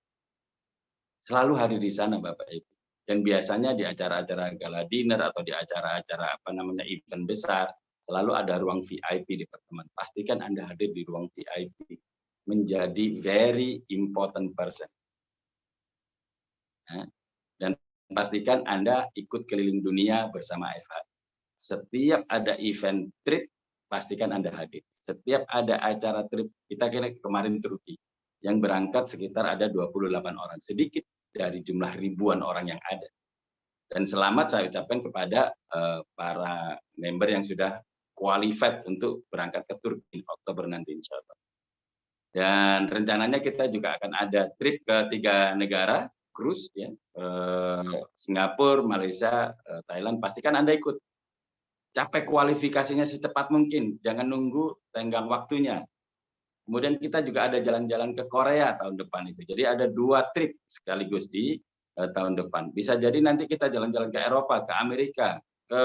Selalu hadir di sana Bapak Ibu. Dan biasanya di acara-acara gala dinner atau di acara-acara event besar, selalu ada ruang VIP di pertemuan. Pastikan Anda hadir di ruang VIP. Menjadi very important person. Dan pastikan Anda ikut keliling dunia bersama FHI. Setiap ada event trip, pastikan Anda hadir. Setiap ada acara trip, kita kira kemarin Turki, yang berangkat sekitar ada 28 orang. Sedikit dari jumlah ribuan orang yang ada. Dan selamat saya ucapkan kepada para member yang sudah qualified untuk berangkat ke Turki Oktober nanti insya Allah. Dan rencananya kita juga akan ada trip ke 3 negara, cruise, ya, Singapura, Malaysia, Thailand, pastikan Anda ikut. Capai kualifikasinya secepat mungkin, jangan nunggu tenggang waktunya. Kemudian kita juga ada jalan-jalan ke Korea tahun depan itu. Jadi ada 2 trip sekaligus di tahun depan. Bisa jadi nanti kita jalan-jalan ke Eropa, ke Amerika, ke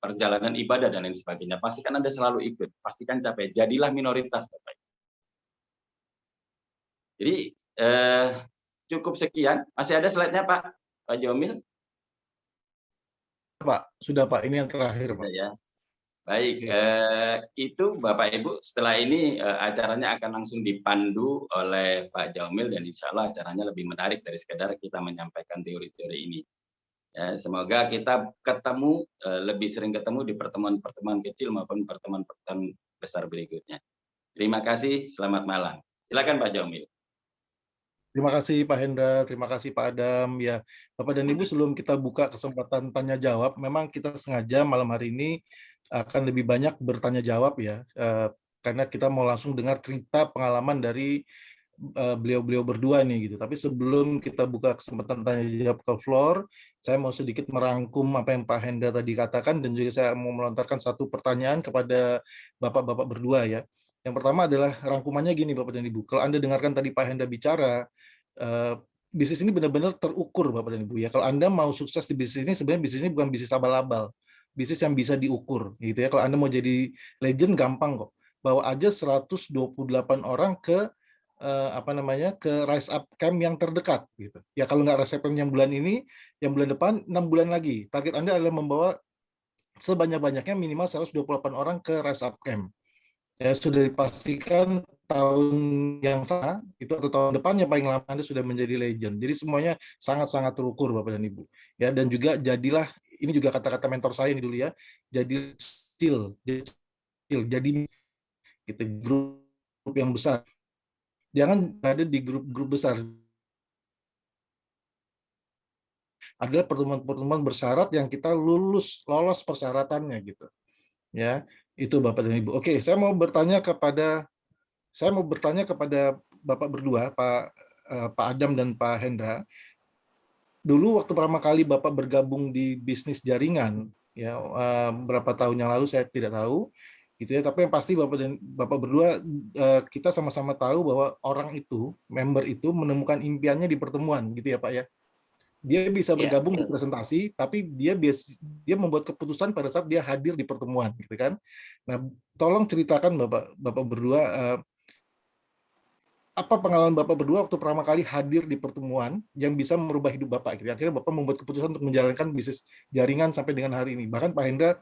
perjalanan ibadah dan lain sebagainya. Pastikan Anda selalu ikut. Pastikan capai. Jadilah minoritas, Bapak. Jadi cukup sekian. Masih ada slide-nya, Pak Jamil? Pak, sudah Pak, ini yang terakhir Pak. Ya. Baik, itu Bapak Ibu, setelah ini acaranya akan langsung dipandu oleh Pak Jamil dan insya Allah acaranya lebih menarik dari sekedar kita menyampaikan teori-teori ini. Ya, semoga kita ketemu, lebih sering ketemu di pertemuan-pertemuan kecil maupun pertemuan-pertemuan besar berikutnya. Terima kasih, selamat malam. Silakan Pak Jamil. Terima kasih Pak Hendra, terima kasih Pak Adam. Ya, Bapak dan Ibu, sebelum kita buka kesempatan tanya jawab, memang kita sengaja malam hari ini akan lebih banyak bertanya jawab ya, karena kita mau langsung dengar cerita pengalaman dari beliau-beliau berdua nih gitu. Tapi sebelum kita buka kesempatan tanya jawab ke floor, saya mau sedikit merangkum apa yang Pak Hendra tadi katakan dan juga saya mau melontarkan satu pertanyaan kepada Bapak-bapak berdua ya. Yang pertama adalah rangkumannya gini Bapak dan Ibu. Kalau Anda dengarkan tadi Pak Hendra bicara, bisnis ini benar-benar terukur Bapak dan Ibu ya. Kalau Anda mau sukses di bisnis ini, sebenarnya bisnis ini bukan bisnis abal-abal. Bisnis yang bisa diukur gitu ya. Kalau Anda mau jadi legend gampang kok. Bawa aja 128 orang ke ke Rise Up Camp yang terdekat gitu. Ya kalau nggak Rise Up Camp yang bulan ini, yang bulan depan 6 bulan lagi. Target Anda adalah membawa sebanyak-banyaknya minimal 128 orang ke Rise Up Camp. Ya sudah dipastikan tahun yang sama itu atau tahun depannya paling lama Anda sudah menjadi legend. Jadi semuanya sangat-sangat terukur Bapak dan Ibu. Ya dan juga jadilah, ini juga kata-kata mentor saya ini dulu ya, jadi gitu grup yang besar. Jangan berada di grup-grup besar. Adalah pertemuan-pertemuan bersyarat yang kita lolos persyaratannya gitu. Ya, itu Bapak dan Ibu. Oke, saya mau bertanya kepada Bapak berdua, Pak Adam dan Pak Hendra. Dulu waktu pertama kali Bapak bergabung di bisnis jaringan, ya berapa tahun yang lalu saya tidak tahu, gitu ya. Tapi yang pasti Bapak berdua kita sama-sama tahu bahwa orang itu, member itu menemukan impiannya di pertemuan, gitu ya Pak ya. Dia bisa bergabung di presentasi, tapi dia membuat keputusan pada saat dia hadir di pertemuan, gitu kan. Nah, tolong ceritakan Bapak berdua apa pengalaman Bapak berdua waktu pertama kali hadir di pertemuan yang bisa merubah hidup Bapak. Gitu. Akhirnya Bapak membuat keputusan untuk menjalankan bisnis jaringan sampai dengan hari ini. Bahkan Pak Hendra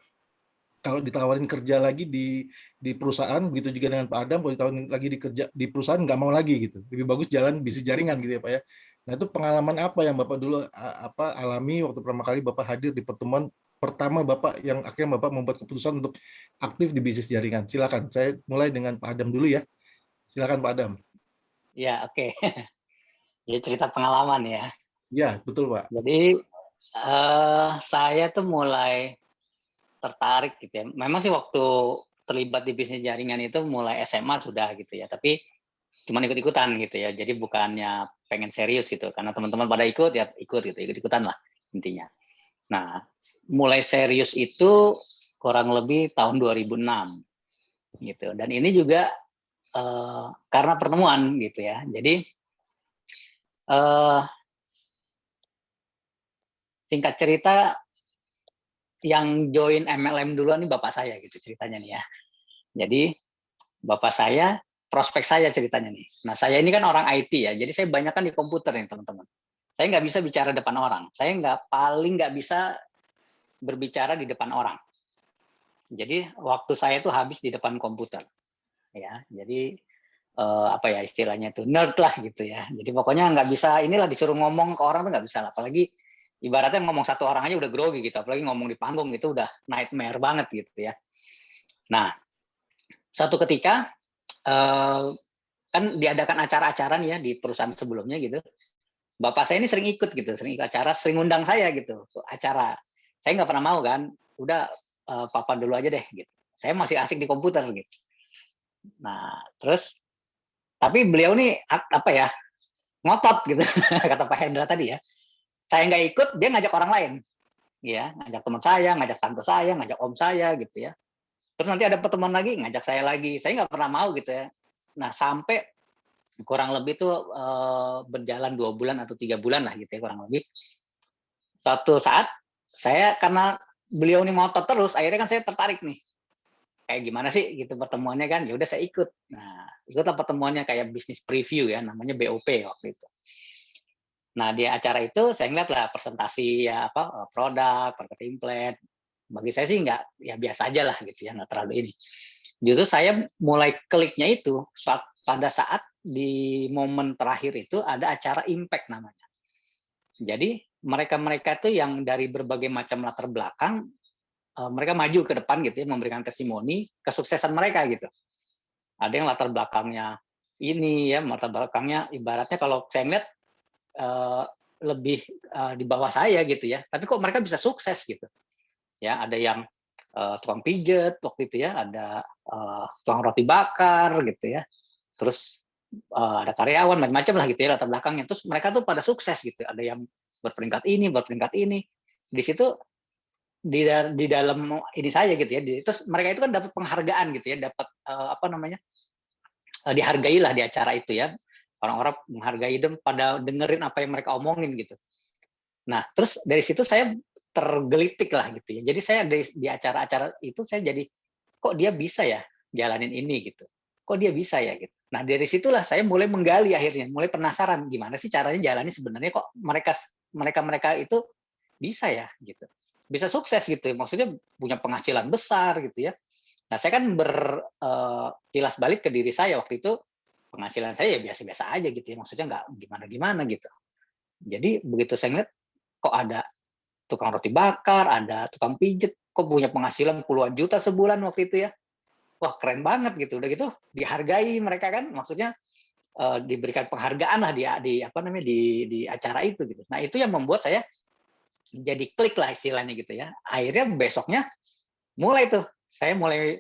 kalau ditawarin kerja lagi di perusahaan, begitu juga dengan Pak Adam, kalau ditawarin lagi di perusahaan nggak mau lagi gitu. Lebih bagus jalan bisnis jaringan gitu ya Pak ya. Nah itu pengalaman apa yang Bapak dulu alami waktu pertama kali Bapak hadir di pertemuan pertama Bapak yang akhirnya Bapak membuat keputusan untuk aktif di bisnis jaringan. Silakan, saya mulai dengan Pak Adam dulu ya. Silakan Pak Adam. Ya, oke. Ya cerita pengalaman ya. Ya, betul Pak. Jadi saya tuh mulai tertarik gitu ya. Memang sih waktu terlibat di bisnis jaringan itu mulai SMA sudah gitu ya. Tapi cuma ikut-ikutan gitu ya. Jadi bukannya pengen serius gitu. Karena teman-teman pada ikut ya ikut gitu, ikut-ikutan lah intinya. Nah, mulai serius itu kurang lebih tahun 2006 gitu. Dan ini juga karena pertemuan gitu ya. Jadi singkat cerita, yang join MLM duluan ini bapak saya gitu ceritanya nih ya. Jadi bapak saya prospek saya ceritanya nih. Nah, saya ini kan orang IT ya, jadi saya banyak kan di komputer nih teman-teman. Saya nggak bisa bicara depan orang. Saya nggak bisa berbicara di depan orang. Jadi waktu saya tuh habis di depan komputer, ya. Jadi apa ya istilahnya tuh nerd lah gitu ya. Jadi pokoknya nggak bisa inilah disuruh ngomong ke orang tuh nggak bisa lah. Apalagi ibaratnya ngomong satu orang aja udah grogi gitu. Apalagi ngomong di panggung itu udah nightmare banget gitu ya. Nah, satu ketika kan diadakan acara-acara nih ya di perusahaan sebelumnya gitu. Bapak saya ini sering ikut gitu, sering ikut acara, sering undang saya gitu acara. Saya nggak pernah mau kan, udah papa dulu aja deh gitu. Saya masih asik di komputer gitu. Nah, terus tapi beliau nih apa ya ngotot gitu kata Pak Hendra tadi ya. Saya nggak ikut, dia ngajak orang lain, ya ngajak teman saya, ngajak tante saya, ngajak om saya gitu ya. Terus nanti ada pertemuan lagi, ngajak saya lagi. Saya nggak pernah mau gitu ya. Nah sampai kurang lebih tuh berjalan 2 bulan atau 3 bulan lah gitu ya kurang lebih. Suatu saat saya karena beliau ini ngotot terus, akhirnya kan saya tertarik nih. Kayak gimana sih gitu pertemuannya kan? Ya udah saya ikut. Nah, ikutlah pertemuannya kayak bisnis preview ya, namanya BOP waktu itu. Nah, di acara itu saya ngeliat lah presentasi ya apa produk, marketing plan. Bagi saya sih nggak ya biasa aja lah gitu ya, nggak terlalu ini. Justru saya mulai kliknya itu pada saat di momen terakhir itu ada acara impact namanya. Jadi mereka-mereka itu yang dari berbagai macam latar belakang mereka maju ke depan gitu ya, memberikan testimoni kesuksesan mereka gitu. Ada yang latar belakangnya ini ya, latar belakangnya ibaratnya kalau saya ngeliat lebih di bawah saya gitu ya, tapi kok mereka bisa sukses gitu. Ya, ada yang tukang pijet waktu itu ya, ada tukang roti bakar gitu ya, terus ada karyawan macam-macam lah gitu ya latar belakangnya. Terus mereka tuh pada sukses gitu. Ada yang berperingkat ini, berperingkat ini. Di situ di dalam ini saya gitu ya. Terus mereka itu kan dapat penghargaan gitu ya, dapat apa namanya? Dihargailah di acara itu ya. Orang-orang menghargai dan pada dengerin apa yang mereka omongin gitu. Nah, terus dari situ saya tergelitik lah gitu ya. Jadi saya di acara-acara itu saya jadi kok dia bisa ya jalanin ini gitu. Kok dia bisa ya gitu. Nah, dari situlah saya mulai menggali akhirnya, mulai penasaran gimana sih caranya jalani sebenarnya kok mereka itu bisa ya gitu. Bisa sukses gitu. Maksudnya punya penghasilan besar gitu ya. Nah, saya kan berkilas balik ke diri saya waktu itu penghasilan saya ya biasa-biasa aja gitu ya. Maksudnya nggak gimana-gimana gitu. Jadi begitu saya ngeliat kok ada tukang roti bakar, ada tukang pijet, kok punya penghasilan puluhan juta sebulan waktu itu ya. Wah, keren banget gitu. Udah gitu dihargai mereka kan, maksudnya diberikan penghargaan lah di apa namanya di acara itu gitu. Nah, itu yang membuat saya jadi klik lah istilahnya gitu ya. Akhirnya besoknya mulai tuh saya mulai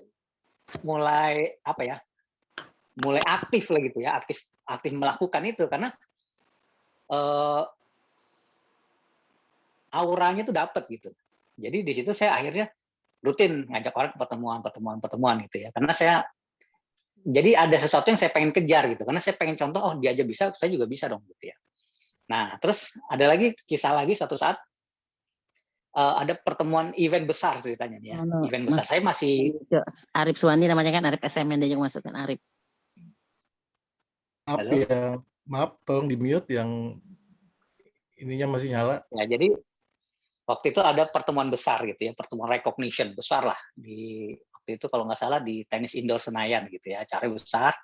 apa ya? Mulai aktif lah gitu ya, aktif melakukan itu karena auranya tuh dapat gitu. Jadi di situ saya akhirnya rutin ngajak orang ke pertemuan gitu ya. Karena saya jadi ada sesuatu yang saya pengen kejar gitu. Karena saya pengen contoh, oh dia aja bisa, saya juga bisa dong gitu ya. Nah, terus ada lagi kisah lagi satu saat ada pertemuan event besar ceritanya nih ya. Event besar. Saya masih Arif Suwandi namanya kan, Arif SMN dia juga masukkan Arif. Maaf ya, maaf tolong di mute yang ininya masih nyala. Ya, jadi waktu itu ada pertemuan besar gitu ya, pertemuan recognition besar lah di waktu itu kalau nggak salah di tenis indoor Senayan gitu ya, acara besar.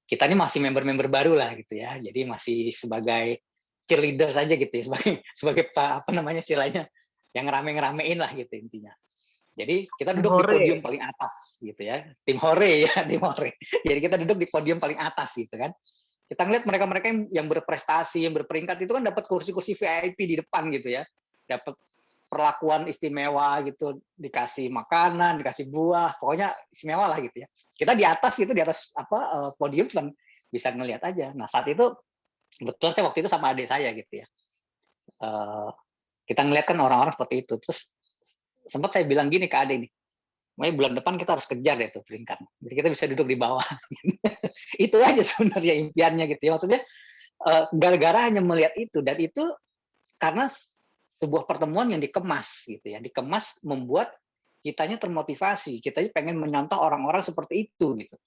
Kita ini masih member-member baru lah gitu ya, jadi masih sebagai cheerleader saja gitu ya, sebagai apa namanya istilahnya yang ngerame-ngeramein lah gitu intinya. Jadi kita duduk di podium paling atas gitu ya, tim hore ya, tim hore. Jadi kita duduk di podium paling atas gitu kan. Kita ngeliat mereka-mereka yang berprestasi, yang berperingkat itu kan dapat kursi-kursi VIP di depan gitu ya, dapat perlakuan istimewa gitu, dikasih makanan, dikasih buah, pokoknya istimewa lah gitu ya. Kita di atas gitu, di atas apa podium cuma bisa ngelihat aja. Nah saat itu kebetulan saya waktu itu sama adik saya gitu ya. Kita ngeliat kan orang-orang seperti itu. Terus sempat saya bilang gini ke Ade nih, makanya bulan depan kita harus kejar deh tuh peringkat. Jadi kita bisa duduk di bawah. Itu aja sebenarnya impiannya gitu ya. Maksudnya gara-gara hanya melihat itu, dan itu karena sebuah pertemuan yang dikemas gitu ya. Dikemas membuat kitanya termotivasi, kita pengen menyontoh orang-orang seperti itu gitu.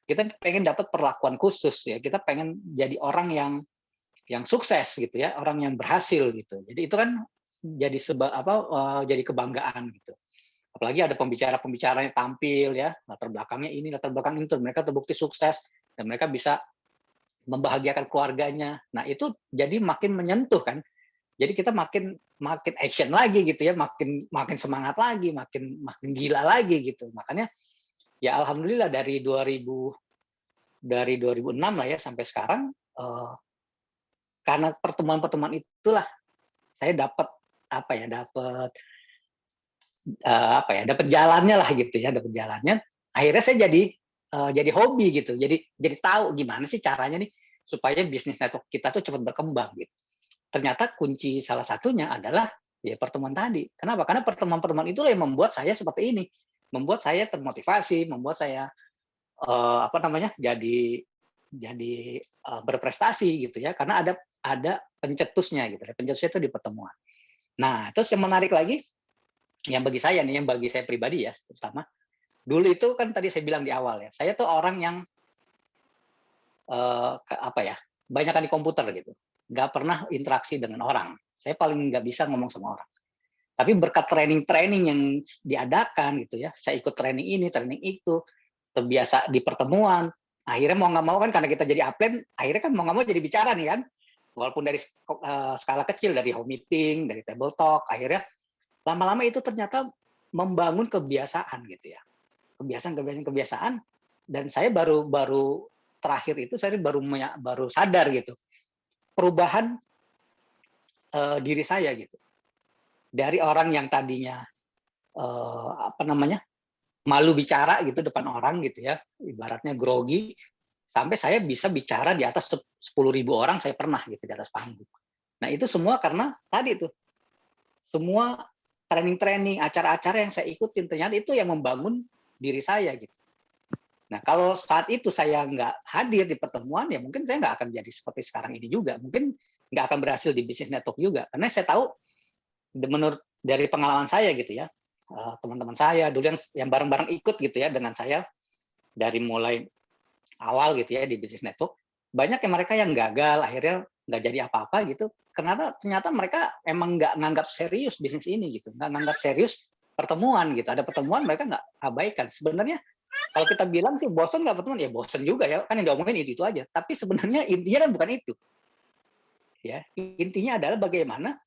Kita pengen dapat perlakuan khusus ya. Kita pengen jadi orang yang sukses gitu ya, orang yang berhasil gitu. Jadi itu kan jadi jadi kebanggaan gitu. Apalagi ada pembicara-pembicaranya tampil ya, latar belakangnya ini, latar belakang itu, mereka terbukti sukses dan mereka bisa membahagiakan keluarganya. Nah, itu jadi makin menyentuh kan. Jadi kita makin action lagi gitu ya, makin semangat lagi, makin gila lagi gitu. Makanya ya alhamdulillah dari 2006 lah ya sampai sekarang, karena pertemuan-pertemuan itulah saya dapat dapat jalannya lah gitu ya, dapat jalannya. Akhirnya saya jadi hobi gitu. Jadi tahu gimana sih caranya nih supaya bisnis network kita tuh cepat berkembang gitu. Ternyata kunci salah satunya adalah ya pertemuan tadi. Kenapa? Karena pertemuan-pertemuan itulah yang membuat saya seperti ini, membuat saya termotivasi, membuat saya jadi berprestasi gitu ya. Karena ada pencetusnya gitu. Pencetusnya itu di pertemuan. Nah, terus yang menarik lagi, yang bagi saya pribadi ya, terutama dulu itu kan tadi saya bilang di awal ya, saya tuh orang yang banyak di komputer gitu, nggak pernah interaksi dengan orang. Saya paling nggak bisa ngomong sama orang. Tapi berkat training yang diadakan gitu ya, saya ikut training ini, training itu, terbiasa di pertemuan. Akhirnya mau nggak mau kan, karena kita jadi upline, akhirnya kan mau nggak mau jadi bicara nih kan. Walaupun dari skala kecil, dari home meeting, dari table talk, akhirnya lama-lama itu ternyata membangun kebiasaan gitu ya. Kebiasaan, dan saya baru terakhir itu saya baru sadar gitu. Perubahan diri saya gitu. Dari orang yang tadinya malu bicara gitu depan orang gitu ya, ibaratnya grogi, sampai saya bisa bicara di atas 10.000 orang, saya pernah gitu di atas panggung. Nah, itu semua karena tadi tuh, semua training, acara-acara yang saya ikutin, ternyata itu yang membangun diri saya gitu. Nah, kalau saat itu saya nggak hadir di pertemuan, ya mungkin saya nggak akan jadi seperti sekarang ini juga. Mungkin nggak akan berhasil di bisnis network juga. Karena saya tahu, menurut dari pengalaman saya gitu ya, teman-teman saya dulu yang bareng-bareng ikut gitu ya dengan saya, dari mulai awal gitu ya di bisnis network, banyak yang mereka yang gagal, akhirnya nggak jadi apa-apa gitu. Karena ternyata mereka emang nggak nganggap serius bisnis ini gitu, nggak nganggap serius pertemuan gitu. Ada pertemuan mereka nggak abaikan. Sebenarnya kalau kita bilang sih bosan nggak pertemuan, ya bosan juga ya, kan yang diomongin itu aja. Tapi sebenarnya intinya kan bukan itu. Ya, intinya adalah bagaimana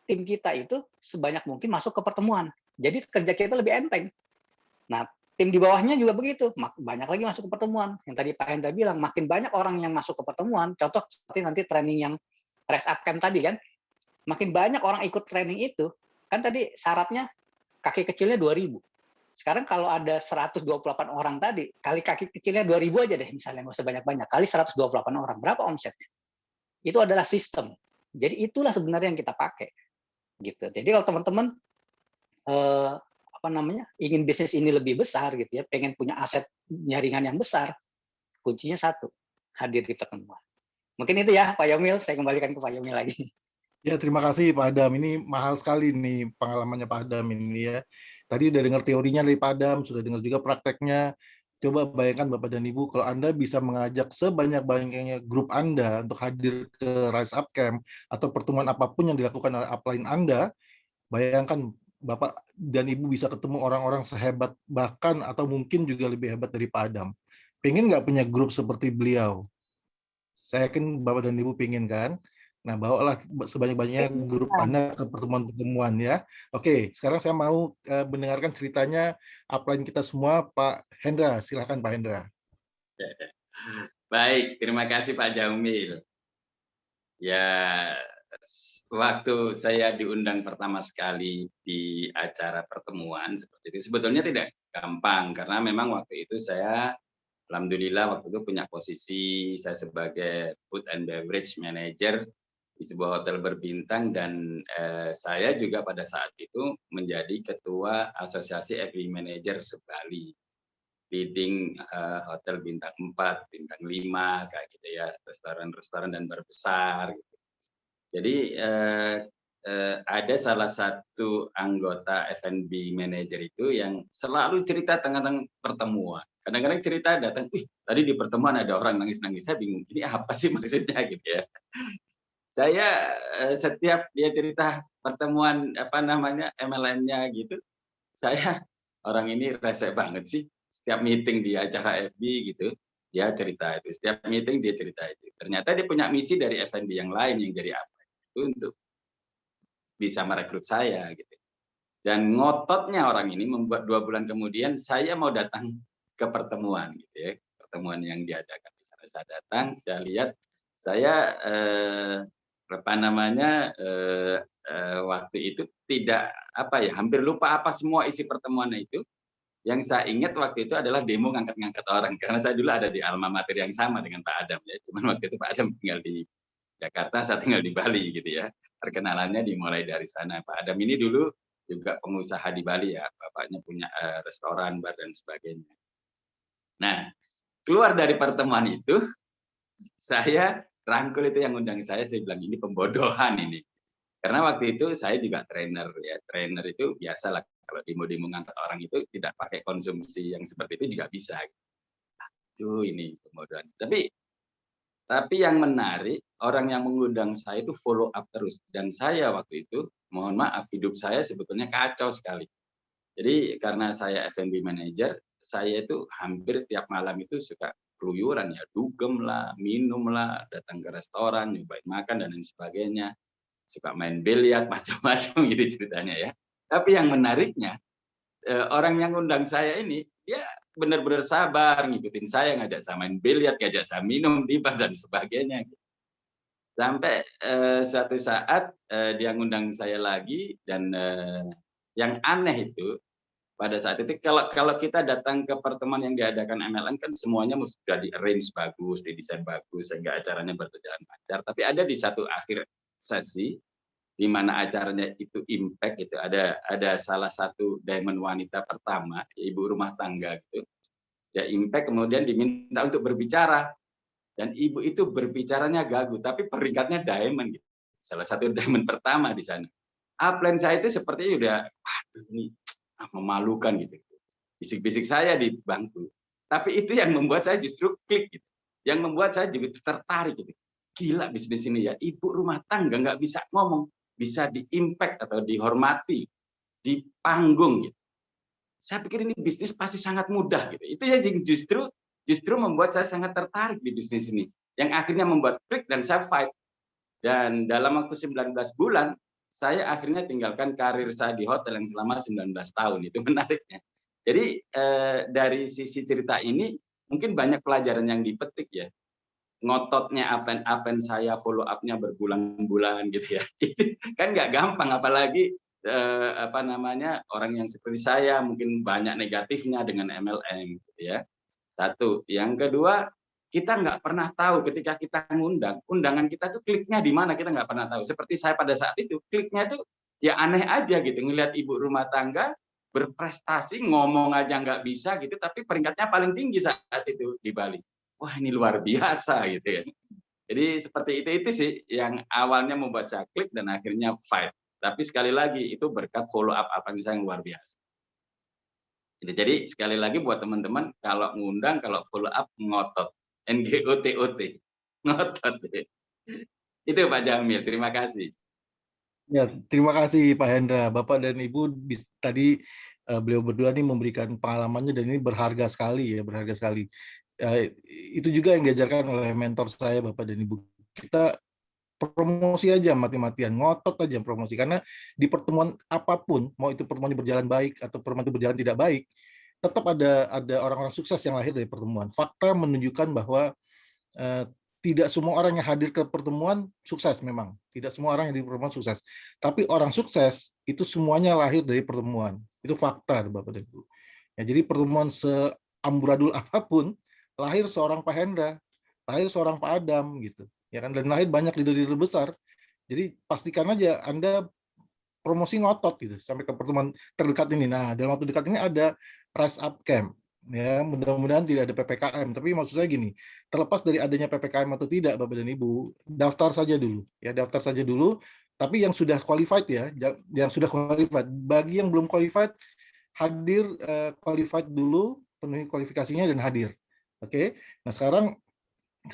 tim kita itu sebanyak mungkin masuk ke pertemuan. Jadi kerja kita lebih enteng. Nah, tim di bawahnya juga begitu, banyak lagi masuk ke pertemuan. Yang tadi Pak Hendra bilang, makin banyak orang yang masuk ke pertemuan, contoh seperti nanti training yang Rise Up Camp tadi kan, makin banyak orang ikut training itu, kan tadi syaratnya kaki kecilnya 2.000. Sekarang kalau ada 128 orang tadi, kali kaki kecilnya 2.000 aja deh misalnya, nggak usah banyak-banyak, kali 128 orang, berapa omsetnya? Itu adalah sistem. Jadi itulah sebenarnya yang kita pakai. Gitu. Jadi kalau teman-teman ingin bisnis ini lebih besar gitu ya, pengen punya aset jaringan yang besar, kuncinya satu, hadir di pertemuan. Mungkin itu ya Pak Yomil, saya kembalikan ke Pak Yomil lagi. Ya, terima kasih Pak Adam. Ini mahal sekali nih pengalamannya Pak Adam ini ya. Tadi udah dengar teorinya dari Pak Adam, sudah dengar juga prakteknya. Coba bayangkan Bapak dan Ibu, kalau Anda bisa mengajak sebanyak-banyaknya grup Anda untuk hadir ke Rise Up Camp atau pertemuan apapun yang dilakukan oleh upline Anda, bayangkan Bapak dan Ibu bisa ketemu orang-orang sehebat, bahkan atau mungkin juga lebih hebat dari Pak Adam. Pengen nggak punya grup seperti beliau? Saya yakin Bapak dan Ibu pengen kan? Nah, bawalah sebanyak-banyaknya grup Anda ke pertemuan-pertemuan ya. Oke, sekarang saya mau mendengarkan ceritanya upline kita semua, Pak Hendra. Silakan Pak Hendra. Baik, terima kasih Pak Jamil. Ya, waktu saya diundang pertama sekali di acara pertemuan seperti itu, sebetulnya tidak gampang karena memang waktu itu saya alhamdulillah waktu itu punya posisi saya sebagai food and beverage manager di sebuah hotel berbintang, dan saya juga pada saat itu menjadi ketua Asosiasi F&B Manager se-Bali, leading hotel bintang 4, bintang 5 kayak gitu ya, restoran-restoran dan bar besar gitu. Jadi ada salah satu anggota F&B manager itu yang selalu cerita tentang pertemuan. Kadang-kadang cerita datang, "Wih, tadi di pertemuan ada orang nangis-nangis." Saya bingung, ini apa sih maksudnya gitu ya. Saya setiap dia cerita pertemuan MLM-nya gitu, saya orang ini rese banget sih. Setiap meeting di acara FB gitu, dia cerita itu. Setiap meeting dia cerita itu. Ternyata dia punya misi dari F&B yang lain yang jadi apa? Itu untuk bisa merekrut saya gitu. Dan ngototnya orang ini membuat 2 bulan kemudian saya mau datang ke pertemuan gitu ya. Pertemuan yang diadakan di sana. Saya datang, saya lihat, saya waktu itu tidak hampir lupa apa semua isi pertemuannya itu. Yang saya ingat waktu itu adalah demo ngangkat-ngangkat orang, karena saya dulu ada di alma mater yang sama dengan Pak Adam ya. Cuman waktu itu Pak Adam tinggal di Jakarta, saya tinggal di Bali gitu ya. Perkenalannya dimulai dari sana. Pak Adam ini dulu juga pengusaha di Bali ya, bapaknya punya restoran, bar dan sebagainya. Nah, keluar dari pertemuan itu, saya rangkul itu yang undang saya bilang ini pembodohan ini. Karena waktu itu saya juga trainer ya, trainer itu biasalah kalau demo-demo ngangkat orang itu tidak pakai konsumsi yang seperti itu juga bisa. Aduh ini pembodohan. Tapi yang menarik, orang yang mengundang saya itu follow up terus. Dan saya waktu itu, mohon maaf, hidup saya sebetulnya kacau sekali. Jadi karena saya F&B manager, saya itu hampir tiap malam itu suka keluyuran ya, dugem lah, minum lah, datang ke restoran, nyobain makan dan lain sebagainya. Suka main biliar, macam-macam gitu ceritanya ya. Tapi yang menariknya, orang yang undang saya ini, dia benar-benar sabar ngikutin saya, ngajak saya main biliar, ngajak saya minum di bar dan sebagainya. Sampai suatu saat dia ngundang saya lagi, dan yang aneh itu pada saat itu kalau kita datang ke pertemuan yang diadakan MLM kan semuanya sudah di-arrange bagus, didesain bagus sehingga acaranya berjalan lancar. Tapi ada di satu akhir sesi di mana acaranya itu impact gitu, ada salah satu diamond wanita pertama, ibu rumah tangga gitu. Ya impact kemudian diminta untuk berbicara. Dan ibu itu berbicaranya gagu, tapi peringkatnya diamond gitu. Salah satu diamond pertama di sana. Upline saya itu sepertinya udah, waduh ini memalukan gitu. Bisik-bisik saya di bangku. Tapi itu yang membuat saya justru klik gitu. Yang membuat saya juga tertarik gitu. Gila bisnis ini ya, ibu rumah tangga nggak bisa ngomong, bisa di-impact atau dihormati di panggung gitu. Saya pikir ini bisnis pasti sangat mudah gitu. Itu yang justru membuat saya sangat tertarik di bisnis ini. Yang akhirnya membuat klik dan saya fight. Dan dalam waktu 19 bulan, saya akhirnya tinggalkan karir saya di hotel yang selama 19 tahun. Itu menariknya. Jadi dari sisi cerita ini, mungkin banyak pelajaran yang dipetik ya. Ngototnya apen saya, follow up-nya berbulan-bulan gitu ya. Kan nggak gampang, apalagi orang yang seperti saya mungkin banyak negatifnya dengan MLM gitu ya. Satu, yang kedua, kita nggak pernah tahu ketika kita ngundang, undangan kita tuh kliknya di mana kita nggak pernah tahu. Seperti saya pada saat itu, kliknya tuh ya aneh aja gitu, ngelihat ibu rumah tangga berprestasi, ngomong aja nggak bisa gitu, tapi peringkatnya paling tinggi saat itu di Bali. Wah ini luar biasa gitu ya. Jadi seperti itu sih yang awalnya membuat saya klik dan akhirnya fight. Tapi sekali lagi itu berkat follow up saya yang luar biasa. Jadi sekali lagi buat teman-teman, kalau ngundang, kalau follow up ngotot, NGOTOT, ngotot. Itu Pak Jamil, terima kasih. Ya, terima kasih Pak Hendra. Bapak dan Ibu tadi beliau berdua nih memberikan pengalamannya dan ini berharga sekali ya, berharga sekali. Itu juga yang diajarkan oleh mentor saya Bapak dan Ibu. Kita promosi aja mati-matian, ngotot aja promosi, karena di pertemuan apapun, mau itu pertemuan berjalan baik atau pertemuan itu berjalan tidak baik, tetap ada orang-orang sukses yang lahir dari pertemuan. Fakta menunjukkan bahwa tidak semua orang yang hadir ke pertemuan sukses, memang tidak semua orang yang di pertemuan sukses, tapi orang sukses itu semuanya lahir dari pertemuan. Itu fakta Bapak dan Ibu. Ya, jadi pertemuan seamburadul apapun, lahir seorang Pak Hendra, lahir seorang Pak Adam gitu. Ya kan, dan lahir banyak leader-leader besar Jadi pastikan aja Anda promosi ngotot gitu sampai ke pertemuan terdekat ini. Nah, dalam waktu dekat ini ada Rise Up Camp. Ya, mudah-mudahan tidak ada PPKM. Tapi maksud saya gini, terlepas dari adanya PPKM atau tidak, Bapak dan Ibu, daftar saja dulu. Ya, daftar saja dulu. Tapi yang sudah qualified ya, yang sudah qualified. Bagi yang belum qualified, hadir qualified dulu, penuhi kualifikasinya dan hadir. Oke. Nah, sekarang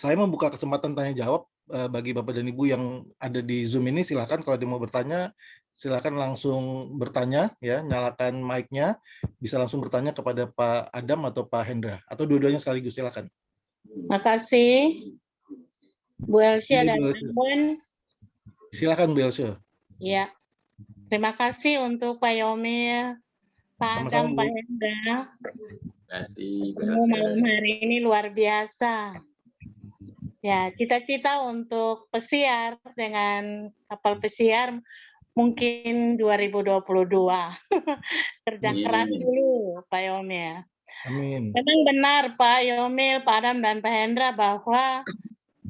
saya membuka kesempatan tanya jawab bagi Bapak dan Ibu yang ada di Zoom ini. Silakan kalau ada mau bertanya, silakan langsung bertanya ya, nyalakan mic-nya, bisa langsung bertanya kepada Pak Adam atau Pak Hendra atau dua-duanya sekaligus, silakan. Makasih. Bu Elsia Ini dan Bu Elsa. Ambon. Silakan Bu Elsa. Ya. Terima kasih untuk Pak Yomil, Pak Sama-sama, Adam, Bu. Pak Hendra. Terima kasih, Bu Ketemu Elsa. malam hari ini luar biasa. Ya, cita-cita untuk pesiar dengan kapal pesiar mungkin 2022. Kerja keras Amin. dulu, Pak Yomil. Amin. Memang benar Pak Yomil, Pak Adam, dan Pak Hendra bahwa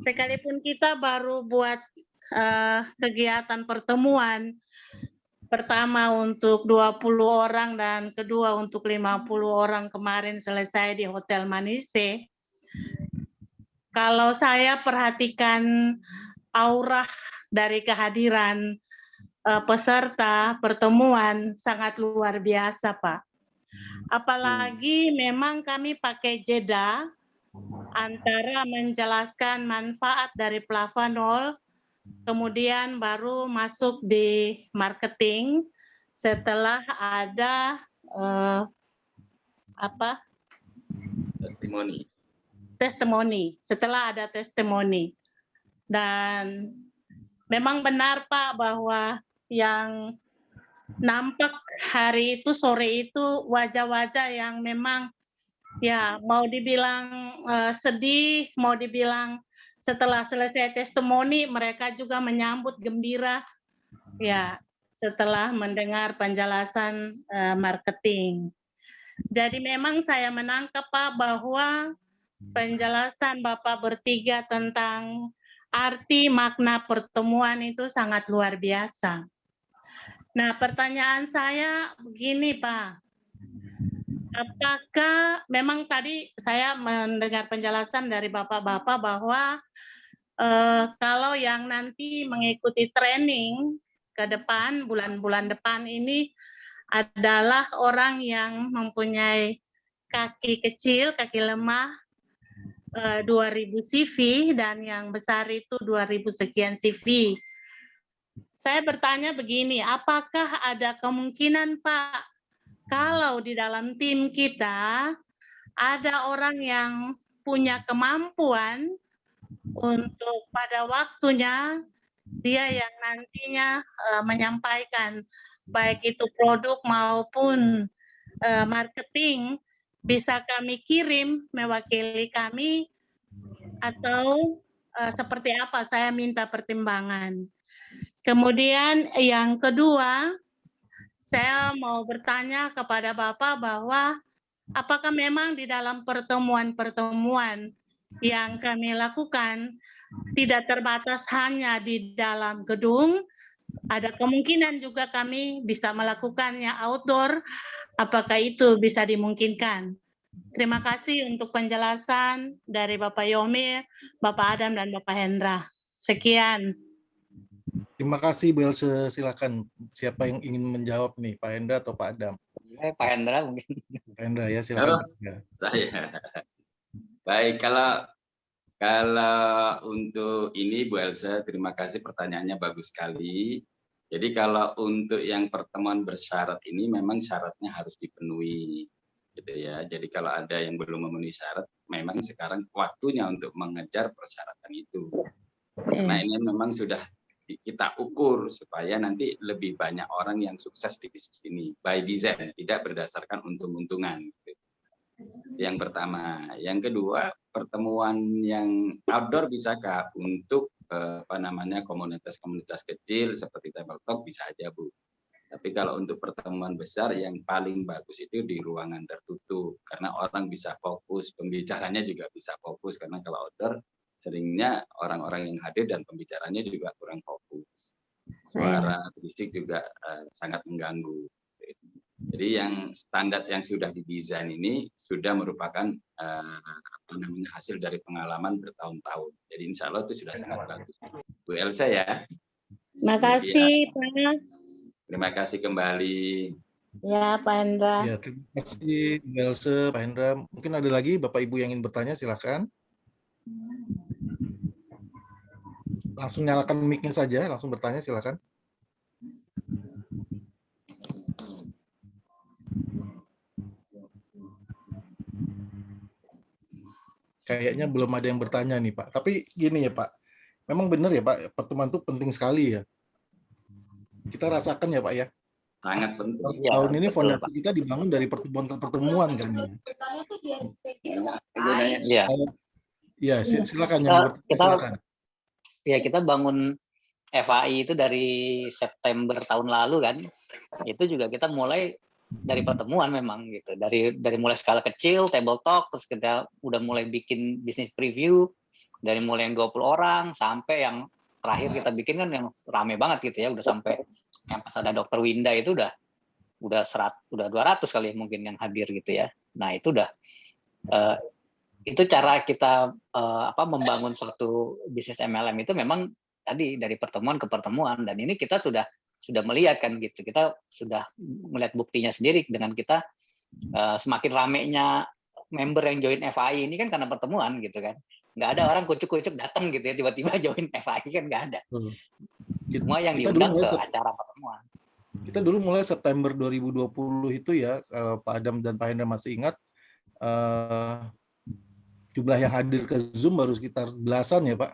sekalipun kita baru buat kegiatan pertemuan, pertama untuk 20 orang dan kedua untuk 50 orang kemarin selesai di Hotel Manise. Kalau saya perhatikan aura dari kehadiran peserta pertemuan sangat luar biasa, Pak. Apalagi memang kami pakai jeda antara menjelaskan manfaat dari Plavanol, kemudian baru masuk di marketing setelah ada testimoni. Setelah ada testimoni. Dan memang benar Pak bahwa yang nampak hari itu, sore itu wajah-wajah yang memang ya mau dibilang sedih, mau dibilang setelah selesai testimoni mereka juga menyambut gembira ya setelah mendengar penjelasan marketing. Jadi memang saya menangkap Pak bahwa penjelasan Bapak bertiga tentang arti makna pertemuan itu sangat luar biasa. Nah, pertanyaan saya begini, Pak. Apakah memang tadi saya mendengar penjelasan dari Bapak-Bapak bahwa kalau yang nanti mengikuti training ke depan, bulan-bulan depan ini adalah orang yang mempunyai kaki kecil, kaki lemah, 2.000 CV dan yang besar itu 2.000 sekian CV. Saya bertanya begini, apakah ada kemungkinan Pak, kalau di dalam tim kita ada orang yang punya kemampuan untuk pada waktunya dia yang nantinya menyampaikan baik itu produk maupun marketing bisa kami kirim mewakili kami atau seperti apa, saya minta pertimbangan. Kemudian yang kedua, saya mau bertanya kepada Bapak bahwa apakah memang di dalam pertemuan-pertemuan yang kami lakukan tidak terbatas hanya di dalam gedung, ada kemungkinan juga kami bisa melakukannya outdoor, apakah itu bisa dimungkinkan? Terima kasih untuk penjelasan dari Bapak Yomil, Bapak Adam, dan Bapak Hendra. Sekian. Terima kasih Bu Elsa, silakan. Siapa yang ingin menjawab nih, Pak Hendra atau Pak Adam? Pak Hendra mungkin. Pak Hendra ya, silakan. Saya. Baik, kalau untuk ini Bu Elsa, terima kasih pertanyaannya bagus sekali. Jadi kalau untuk yang pertemuan bersyarat ini memang syaratnya harus dipenuhi, gitu ya. Jadi kalau ada yang belum memenuhi syarat, memang sekarang waktunya untuk mengejar persyaratan itu. Karena ini memang sudah kita ukur supaya nanti lebih banyak orang yang sukses di bisnis ini by design, tidak berdasarkan untung-untungan. Gitu. Yang pertama, yang kedua, pertemuan yang outdoor bisakah untuk komunitas-komunitas kecil seperti table talk bisa aja Bu. Tapi kalau untuk pertemuan besar yang paling bagus itu di ruangan tertutup karena orang bisa fokus, pembicaranya juga bisa fokus karena kalau outdoor seringnya orang-orang yang hadir dan pembicaranya juga kurang fokus. suara berisik juga sangat mengganggu. Jadi yang standar yang sudah didesain ini sudah merupakan hasil dari pengalaman bertahun-tahun. Jadi insya Allah itu sudah sangat bagus. Bu Elsa ya. Makasih, Pak. Terima kasih kembali. Ya, Pak Hendra. Ya, terima kasih Bu Else, Pak Hendra. Mungkin ada lagi Bapak Ibu yang ingin bertanya, silakan. Langsung nyalakan mic-nya saja, langsung bertanya, silakan. Kayaknya belum ada yang bertanya nih Pak. Tapi gini ya Pak, memang benar ya Pak, pertemuan itu penting sekali ya. Kita rasakan ya Pak ya. Sangat penting. Ya, Tahun ini betul, fondasi Pak. kita dibangun dari pertemuan ke pertemuan kan. Iya. Ya, silakan yang bertanya, silakan. Ya, kita bangun FAI itu dari September tahun lalu kan. Itu juga kita mulai dari pertemuan memang gitu. Dari mulai skala kecil, table talk, terus kita udah mulai bikin bisnis preview dari mulai yang 20 orang sampai yang terakhir kita bikin kan yang rame banget gitu ya, udah sampai yang pas ada Dr. Winda itu udah 200 kali mungkin yang hadir gitu ya. Nah, itu udah itu cara kita membangun suatu bisnis MLM itu memang tadi dari pertemuan ke pertemuan, dan ini kita sudah melihat kan gitu, kita sudah melihat buktinya sendiri dengan kita semakin ramenya member yang join FAI ini kan karena pertemuan gitu kan, nggak ada orang kucuk-kucuk datang gitu ya tiba-tiba join FAI kan, nggak ada. Semua yang diundang ke acara pertemuan. Kita dulu mulai September 2020 itu ya, Pak Adam dan Pak Hendra masih ingat, jumlah yang hadir ke Zoom baru sekitar belasan ya Pak.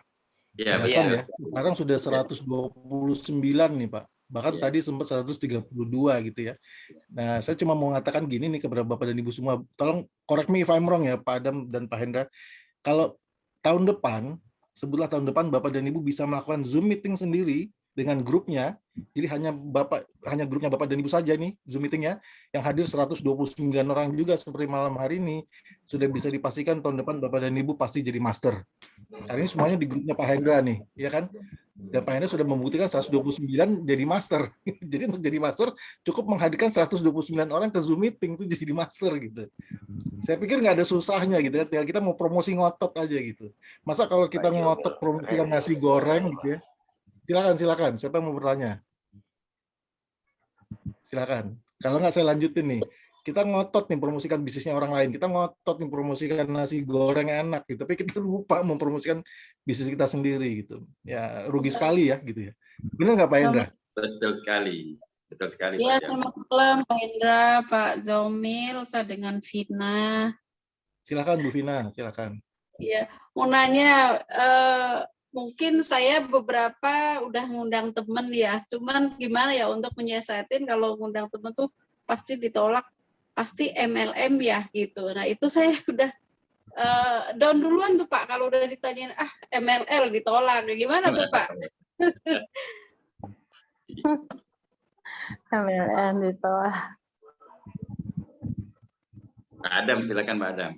Ya, belasan ya. Sekarang sudah 129 nih Pak. Bahkan tadi sempat 132 gitu ya. Nah, saya cuma mau mengatakan gini nih kepada Bapak dan Ibu semua, tolong correct me if I'm wrong ya Pak Adam dan Pak Hendra. Kalau tahun depan, sebutlah tahun depan Bapak dan Ibu bisa melakukan Zoom meeting sendiri dengan grupnya, jadi hanya grupnya Bapak dan Ibu saja nih Zoom meetingnya, yang hadir 129 orang juga seperti malam hari ini, sudah bisa dipastikan tahun depan Bapak dan Ibu pasti jadi master. Karena ini semuanya di grupnya Pak Hendra nih, ya kan? Dan Pak Hendra sudah membuktikan 129 jadi master. Jadi untuk jadi master cukup menghadirkan 129 orang ke Zoom meeting itu jadi master gitu. Saya pikir nggak ada susahnya gitu ya, tinggal kita mau promosi ngotot aja gitu. Masa kalau kita ngotot promosikan nasi goreng gitu ya. Silakan. Siapa yang mau bertanya? Silakan. Kalau nggak saya lanjutin nih. Kita ngotot nih promosikan bisnisnya orang lain. Kita ngotot nih promosikan nasi goreng enak gitu. Tapi kita lupa mempromosikan bisnis kita sendiri gitu. Ya rugi sekali ya gitu ya. Benar nggak Pak Hendra? Betul sekali. Betul sekali. Iya, Pak selamat malam Pak Hendra, Pak Zaumil, saya dengan Vina. Silakan Bu Vina, silakan. Iya, mau nanya, mungkin saya beberapa udah ngundang temen ya, cuman gimana ya untuk menyiasatin kalau ngundang temen tuh pasti ditolak, pasti MLM ya gitu. Nah itu saya udah down duluan tuh Pak, kalau udah ditanyain MLL ditolak, gimana tuh Pak? MLM ditolak. Pak Adam, silakan Pak Adam.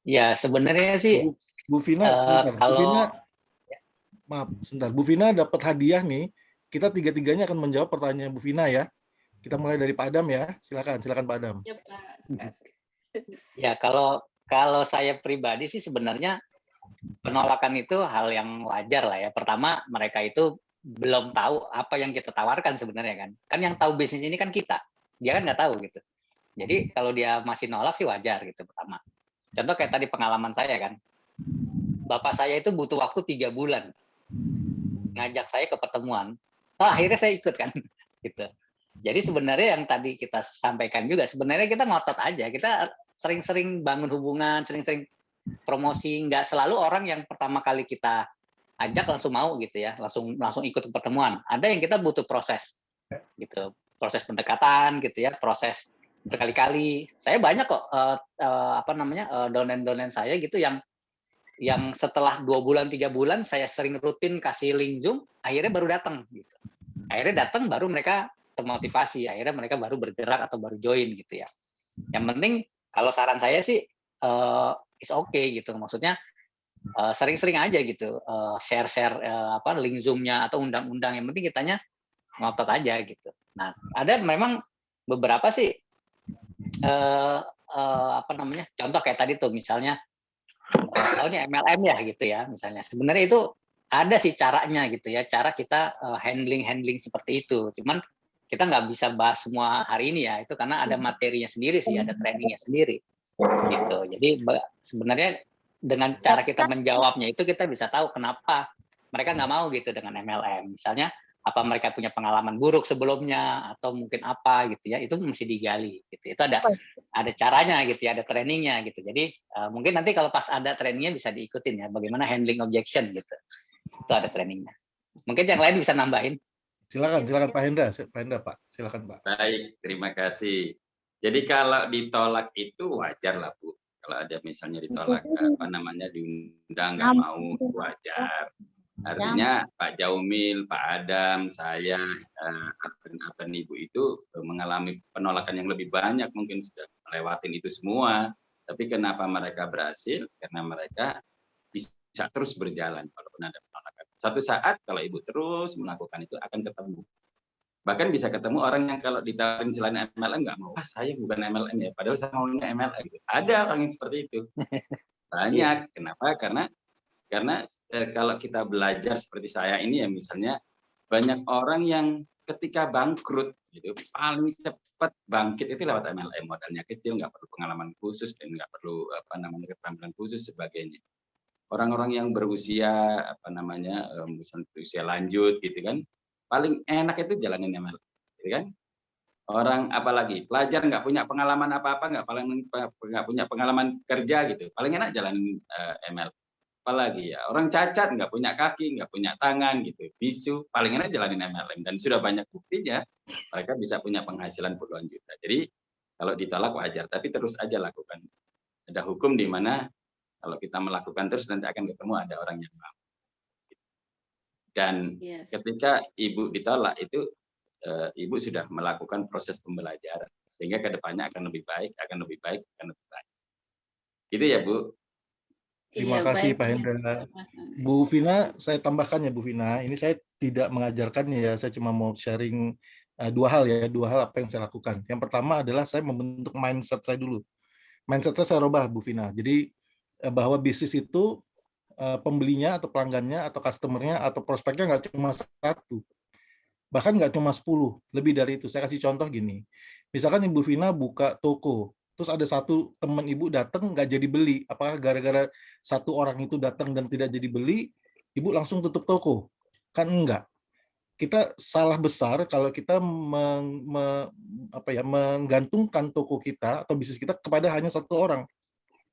Ya sebenarnya sih Bu Vina, sebentar. kalau Bu Vina, maaf, sebentar. Bu Vina dapat hadiah nih. Kita tiga-tiganya akan menjawab pertanyaan Bu Vina ya. Kita mulai dari Pak Adam ya. Silakan Pak Adam. Ya Pak. ya kalau saya pribadi sih sebenarnya penolakan itu hal yang wajar lah ya. Pertama mereka itu belum tahu apa yang kita tawarkan sebenarnya kan. Kan yang tahu bisnis ini kan kita. Dia kan nggak tahu gitu. Jadi kalau dia masih nolak sih wajar gitu pertama. Contoh kayak tadi pengalaman saya kan. Bapak saya itu butuh waktu 3 bulan ngajak saya ke pertemuan. Akhirnya saya ikut kan gitu. Jadi sebenarnya yang tadi kita sampaikan juga sebenarnya kita ngotot aja. Kita sering-sering bangun hubungan, sering-sering promosi, nggak selalu orang yang pertama kali kita ajak langsung mau gitu ya, langsung ikut ke pertemuan. Ada yang kita butuh proses gitu. Proses pendekatan gitu ya, proses berkali-kali. Saya banyak kok downline saya gitu yang setelah 2 bulan 3 bulan saya sering rutin kasih link Zoom, akhirnya baru datang gitu. Akhirnya datang baru mereka termotivasi, akhirnya mereka baru bergerak atau baru join gitu ya. Yang penting kalau saran saya sih is okay gitu. Maksudnya sering-sering aja gitu share-share link Zoom-nya atau undang-undang, yang penting kitanya ngotot aja gitu. Nah, ada memang beberapa sih contoh kayak tadi tuh misalnya ini MLM ya gitu ya misalnya. Sebenarnya itu ada sih caranya gitu ya, cara kita handling seperti itu. Cuman kita nggak bisa bahas semua hari ini ya, itu karena ada materinya sendiri sih, ada trainingnya sendiri gitu. Jadi sebenarnya dengan cara kita menjawabnya itu kita bisa tahu kenapa mereka nggak mau gitu dengan MLM. Misalnya apa mereka punya pengalaman buruk sebelumnya atau mungkin apa gitu ya, itu mesti digali gitu. Itu ada caranya gitu ya, ada trainingnya gitu. Jadi mungkin nanti kalau pas ada trainingnya bisa diikutin ya, bagaimana handling objection gitu. Itu ada trainingnya. Mungkin yang lain bisa nambahin. Silakan Pak Hendra, Pak. Silakan Pak. Baik, terima kasih. Jadi kalau ditolak itu wajar lah Bu. Kalau ada misalnya ditolak diundang nggak mau, wajar. Artinya Pak Jaumil, Pak Adam, saya, Apen Ibu itu mengalami penolakan yang lebih banyak, mungkin sudah melewatin itu semua. Tapi kenapa mereka berhasil? Karena mereka bisa terus berjalan walaupun ada penolakan. Suatu saat kalau Ibu terus melakukan itu akan ketemu. Bahkan bisa ketemu orang yang kalau ditawarin selain MLM nggak mau. Saya bukan MLM ya, padahal saya maunya MLM. Ada orang yang seperti itu. Banyak. Kenapa? Karena kalau kita belajar seperti saya ini ya misalnya banyak orang yang ketika bangkrut gitu paling cepat bangkit itu lewat MLM, modalnya kecil, nggak perlu pengalaman khusus dan nggak perlu keterampilan khusus sebagainya. Orang-orang yang berusia misalnya berusia lanjut gitu kan, paling enak itu jalanin MLM, gitu kan? Orang apalagi pelajar nggak punya pengalaman apa-apa, nggak punya pengalaman kerja gitu, paling enak jalanin MLM. Apalagi ya orang cacat nggak punya kaki, nggak punya tangan gitu, bisu, paling enak jalanin MLM dan sudah banyak buktinya mereka bisa punya penghasilan puluhan juta. Jadi kalau ditolak wajar, tapi terus aja lakukan. Ada hukum di mana kalau kita melakukan terus nanti akan ketemu ada orang yang mau. Dan ketika Ibu ditolak itu Ibu sudah melakukan proses pembelajaran sehingga kedepannya akan lebih baik. Gitu ya Bu. Terima kasih Pak Hendra. Bu Vina, saya tambahkan ya Bu Vina, ini saya tidak mengajarkannya ya, saya cuma mau sharing dua hal apa yang saya lakukan. Yang pertama adalah saya membentuk mindset saya dulu. Mindset saya rubah Bu Vina. Jadi bahwa bisnis itu pembelinya atau pelanggannya atau customernya atau prospeknya nggak cuma satu, bahkan nggak cuma 10, lebih dari itu. Saya kasih contoh gini, misalkan Ibu Vina buka toko, terus ada satu teman Ibu datang nggak jadi beli, apakah gara-gara satu orang itu datang dan tidak jadi beli, Ibu langsung tutup toko? Kan enggak. Kita salah besar kalau kita menggantungkan toko kita atau bisnis kita kepada hanya satu orang.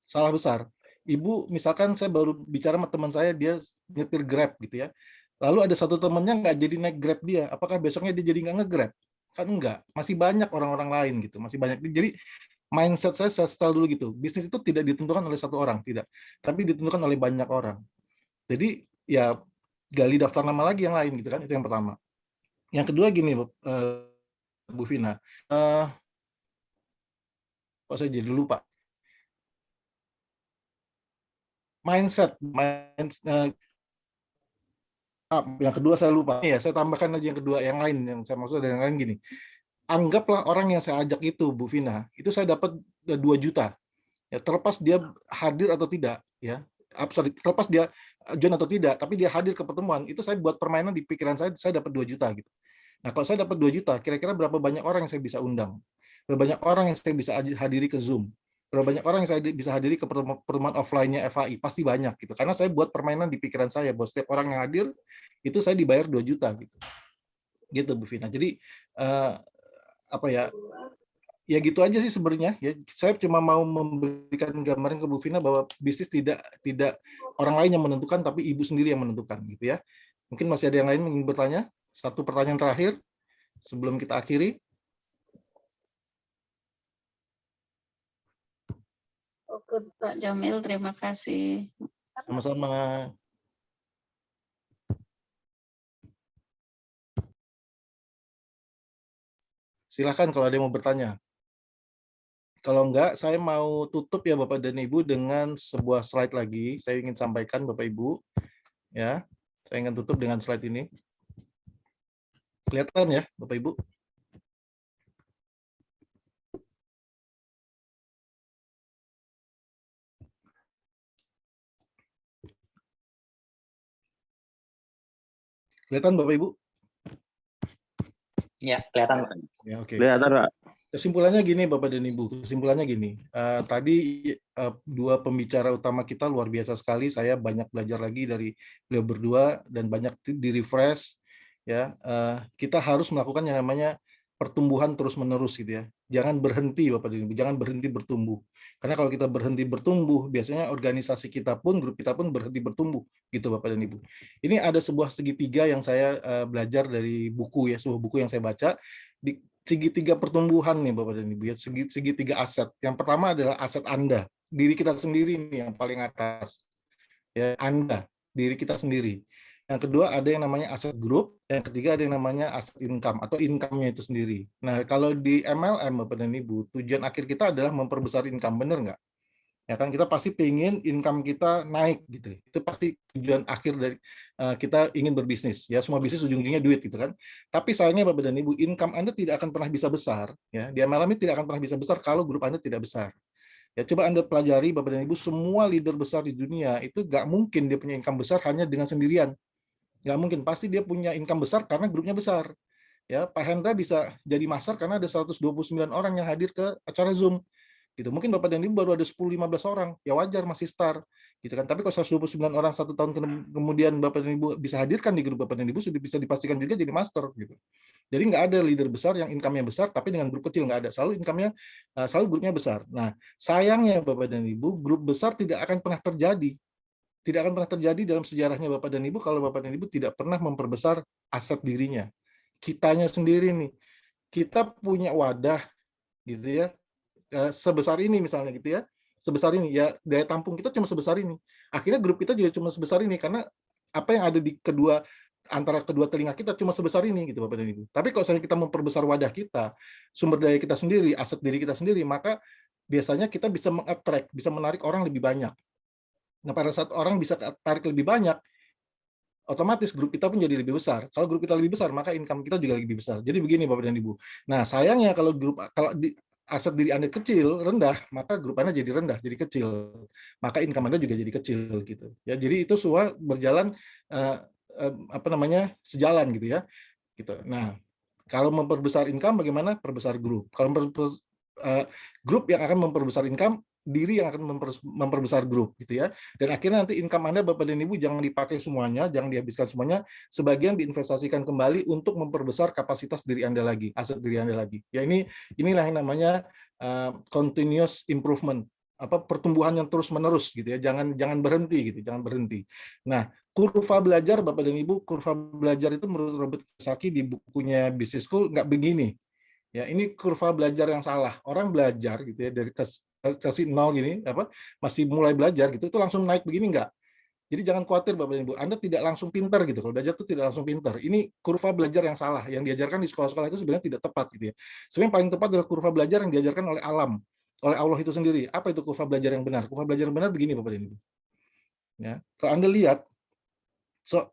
Salah besar. Ibu, misalkan saya baru bicara sama teman saya, dia nyetir Grab gitu ya. Lalu ada satu temannya nggak jadi naik Grab dia, apakah besoknya dia jadi nggak nge-Grab? Kan enggak. Masih banyak orang-orang lain gitu, masih banyak. Jadi mindset saya setel dulu gitu. Bisnis itu tidak ditentukan oleh satu orang, tidak. Tapi ditentukan oleh banyak orang. Jadi ya gali daftar nama lagi yang lain gitu kan, itu yang pertama. Yang kedua gini, Bu Vina. Kok saya jadi lupa? Mindset. Yang kedua saya lupa. Ya, saya tambahkan aja yang kedua, yang lain yang saya maksud yang lain gini. Anggaplah orang yang saya ajak itu, Bu Vina, itu saya dapat 2 juta. Ya, terlepas dia hadir atau tidak, ya. Terlepas dia join atau tidak, tapi dia hadir ke pertemuan, itu saya buat permainan di pikiran saya dapat 2 juta gitu. Nah, kalau saya dapat 2 juta, kira-kira berapa banyak orang yang saya bisa undang? Berapa banyak orang yang saya bisa hadiri ke Zoom? Berapa banyak orang yang saya bisa hadiri ke pertemuan offline-nya FAI? Pasti banyak gitu. Karena saya buat permainan di pikiran saya bahwa setiap orang yang hadir itu saya dibayar 2 juta gitu. Gitu Bu Vina. Jadi ya gitu aja sih sebenarnya ya. Saya cuma mau memberikan gambaran ke Bu Vina bahwa bisnis tidak orang lain yang menentukan, tapi Ibu sendiri yang menentukan gitu ya. Mungkin masih ada yang lain yang ingin bertanya? Satu pertanyaan terakhir sebelum kita akhiri. Oke, Pak Jamil, terima kasih. Sama-sama. Silakan kalau ada yang mau bertanya. Kalau enggak, saya mau tutup ya Bapak dan Ibu dengan sebuah slide lagi. Saya ingin sampaikan Bapak Ibu, ya. Saya ingin tutup dengan slide ini. Kelihatan ya Bapak Ibu? Kelihatan Bapak Ibu? Ya, kelihatan. Ya, oke. Kelihatan, Pak. Kesimpulannya gini Bapak dan Ibu, kesimpulannya gini. Tadi dua pembicara utama kita luar biasa sekali. Saya banyak belajar lagi dari beliau berdua dan banyak di-refresh. Ya, kita harus melakukan yang namanya pertumbuhan terus-menerus gitu ya. Jangan berhenti Bapak dan Ibu, jangan berhenti bertumbuh. Karena kalau kita berhenti bertumbuh, biasanya organisasi kita pun, grup kita pun berhenti bertumbuh gitu Bapak dan Ibu. Ini ada sebuah segitiga yang saya belajar dari buku ya, sebuah buku yang saya baca. Di segitiga pertumbuhan nih Bapak dan Ibu ya, segitiga aset. Yang pertama adalah aset Anda, diri kita sendiri nih yang paling atas. Ya, Anda, diri kita sendiri. Yang kedua ada yang namanya aset grup, yang ketiga ada yang namanya aset income atau income-nya itu sendiri. Nah, kalau di MLM Bapak dan Ibu, tujuan akhir kita adalah memperbesar income, benar nggak? Ya kan kita pasti pengen income kita naik gitu. Itu pasti tujuan akhir dari kita ingin berbisnis. Ya, semua bisnis ujung-ujungnya duit gitu kan. Tapi sayangnya Bapak dan Ibu, income Anda tidak akan pernah bisa besar ya. Di MLM tidak akan pernah bisa besar kalau grup Anda tidak besar. Ya, coba Anda pelajari Bapak dan Ibu, semua leader besar di dunia itu nggak mungkin dia punya income besar hanya dengan sendirian. Nggak mungkin, pasti dia punya income besar karena grupnya besar. Ya, Pak Hendra bisa jadi master karena ada 129 orang yang hadir ke acara Zoom. Gitu. Mungkin Bapak dan Ibu baru ada 10-15 orang, ya wajar masih start. Gitu kan. Tapi kalau 129 orang 1 tahun kemudian Bapak dan Ibu bisa hadirkan di grup Bapak dan Ibu, sudah bisa dipastikan juga jadi master. Gitu. Jadi nggak ada leader besar yang income-nya besar, tapi dengan grup kecil nggak ada. Selalu income-nya, selalu grupnya besar. Nah, sayangnya Bapak dan Ibu, grup besar tidak akan pernah terjadi. Tidak akan pernah terjadi dalam sejarahnya Bapak dan Ibu kalau Bapak dan Ibu tidak pernah memperbesar aset dirinya. Kitanya sendiri nih. Kita punya wadah gitu ya, sebesar ini misalnya gitu ya, sebesar ini ya, daya tampung kita cuma sebesar ini. Akhirnya grup kita juga cuma sebesar ini karena apa yang ada di antara kedua telinga kita cuma sebesar ini gitu Bapak dan Ibu. Tapi kalau misalnya kita memperbesar wadah kita, sumber daya kita sendiri, aset diri kita sendiri, maka biasanya kita bisa meng-attract, bisa menarik orang lebih banyak. Nah, pada saat orang bisa tarik lebih banyak, otomatis grup kita pun jadi lebih besar. Kalau grup kita lebih besar, maka income kita juga lebih besar. Jadi begini Bapak dan Ibu. Nah, sayangnya kalau aset diri Anda kecil, rendah, maka grup Anda jadi rendah, jadi kecil. Maka income Anda juga jadi kecil gitu. Ya, jadi itu semua berjalan sejalan gitu ya. Gitu. Nah, kalau memperbesar income bagaimana? Perbesar grup. Kalau grup yang akan memperbesar income, diri yang akan memperbesar grup gitu ya. Dan akhirnya nanti income Anda Bapak dan Ibu jangan dipakai semuanya, jangan dihabiskan semuanya, sebagian diinvestasikan kembali untuk memperbesar kapasitas diri Anda lagi, aset diri Anda lagi. Ya, inilah yang namanya continuous improvement, pertumbuhan yang terus-menerus gitu ya. Jangan berhenti gitu, jangan berhenti. Nah, kurva belajar Bapak dan Ibu, kurva belajar itu menurut Robert Kiyosaki di bukunya Business School nggak begini. Ya, ini kurva belajar yang salah. Orang belajar gitu ya dari kasih nol gini, masih mulai belajar gitu, itu langsung naik begini enggak. Jadi jangan khawatir Bapak dan Ibu, Anda tidak langsung pintar gitu. Kalau belajar itu tidak langsung pintar. Ini kurva belajar yang salah, yang diajarkan di sekolah-sekolah itu sebenarnya tidak tepat gitu ya. Sebenarnya yang paling tepat adalah kurva belajar yang diajarkan oleh alam, oleh Allah itu sendiri. Apa itu kurva belajar yang benar? Kurva belajar yang benar begini Bapak dan Ibu. Ya, kalau Anda lihat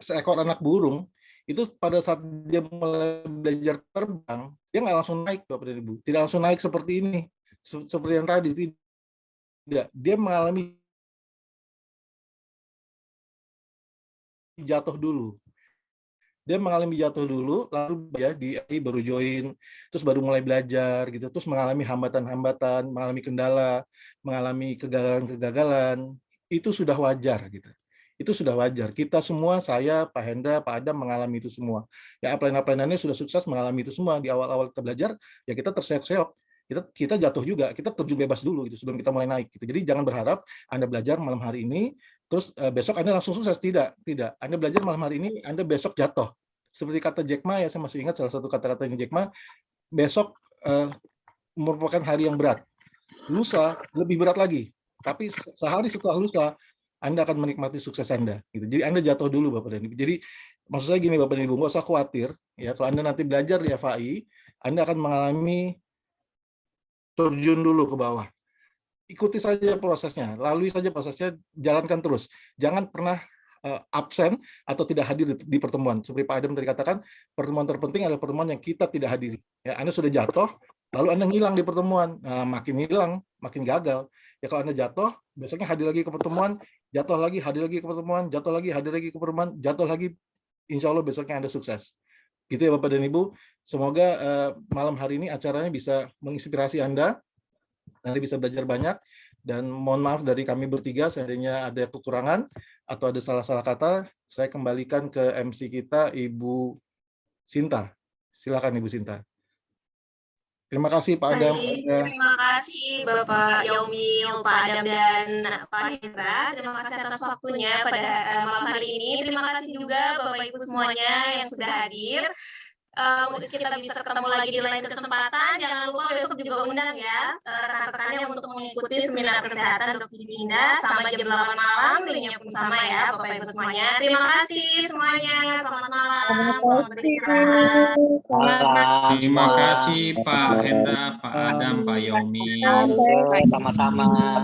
seekor anak burung itu pada saat dia mulai belajar terbang, dia nggak langsung naik Bapak dan Ibu. Tidak langsung naik seperti ini. Seperti yang tadi, tidak. Dia mengalami jatuh dulu. Dia mengalami jatuh dulu, lalu ya baru join, terus baru mulai belajar gitu, terus mengalami hambatan-hambatan, mengalami kendala, mengalami kegagalan-kegagalan. Itu sudah wajar gitu. Itu sudah wajar. Kita semua, saya, Pak Hendra, Pak Adam mengalami itu semua. Ya, upline-upline-nya sudah sukses mengalami itu semua. Di awal-awal kita belajar, ya kita terseok-seok. Kita jatuh juga, kita terjun bebas dulu gitu sebelum kita mulai naik gitu. Jadi jangan berharap Anda belajar malam hari ini terus besok Anda langsung sukses, tidak. Anda belajar malam hari ini, Anda besok jatuh. Seperti kata Jack Ma ya, saya masih ingat salah satu kata-katanya Jack Ma, besok merupakan hari yang berat. Lusa lebih berat lagi. Tapi sehari setelah lusa Anda akan menikmati sukses Anda gitu. Jadi Anda jatuh dulu Bapak dan Ibu. Jadi maksud saya gini Bapak dan Ibu, nggak usah khawatir ya, kalau Anda nanti belajar di FAI, Anda akan mengalami terjun dulu ke bawah. Ikuti saja prosesnya, lalui saja prosesnya, jalankan terus. Jangan pernah absen atau tidak hadir di pertemuan. Seperti Pak Adam tadi katakan, pertemuan terpenting adalah pertemuan yang kita tidak hadiri. Ya, Anda sudah jatuh, lalu Anda ngilang di pertemuan, makin hilang, makin gagal. Ya kalau Anda jatuh, besoknya hadir lagi ke pertemuan, jatuh lagi, hadir lagi ke pertemuan, jatuh lagi, hadir lagi ke pertemuan, jatuh lagi, insya Allah besoknya Anda sukses. Gitu ya Bapak dan Ibu. Semoga malam hari ini acaranya bisa menginspirasi Anda, nanti bisa belajar banyak, dan mohon maaf dari kami bertiga seandainya ada kekurangan atau ada salah-salah kata, saya kembalikan ke MC kita Ibu Sinta. Silakan Ibu Sinta. Terima kasih Pak Adam. Baik, terima kasih Bapak Yaumil, Pak Adam dan Pak Hendra. Terima kasih atas waktunya pada malam hari ini. Terima kasih juga Bapak Ibu semuanya yang sudah hadir. Kita bisa ketemu lagi di lain kesempatan. Jangan lupa besok juga undang ya rekan-rekannya untuk mengikuti seminar kesehatan Dr. Dinda sampai jam 8 malam. Linknya pun sama ya Bapak Ibu semuanya. Terima kasih semuanya. Selamat malam. Selamat beristirahat. Terima kasih Pak Hendra, Pak Adam, Pak Yaumi. Sama-sama.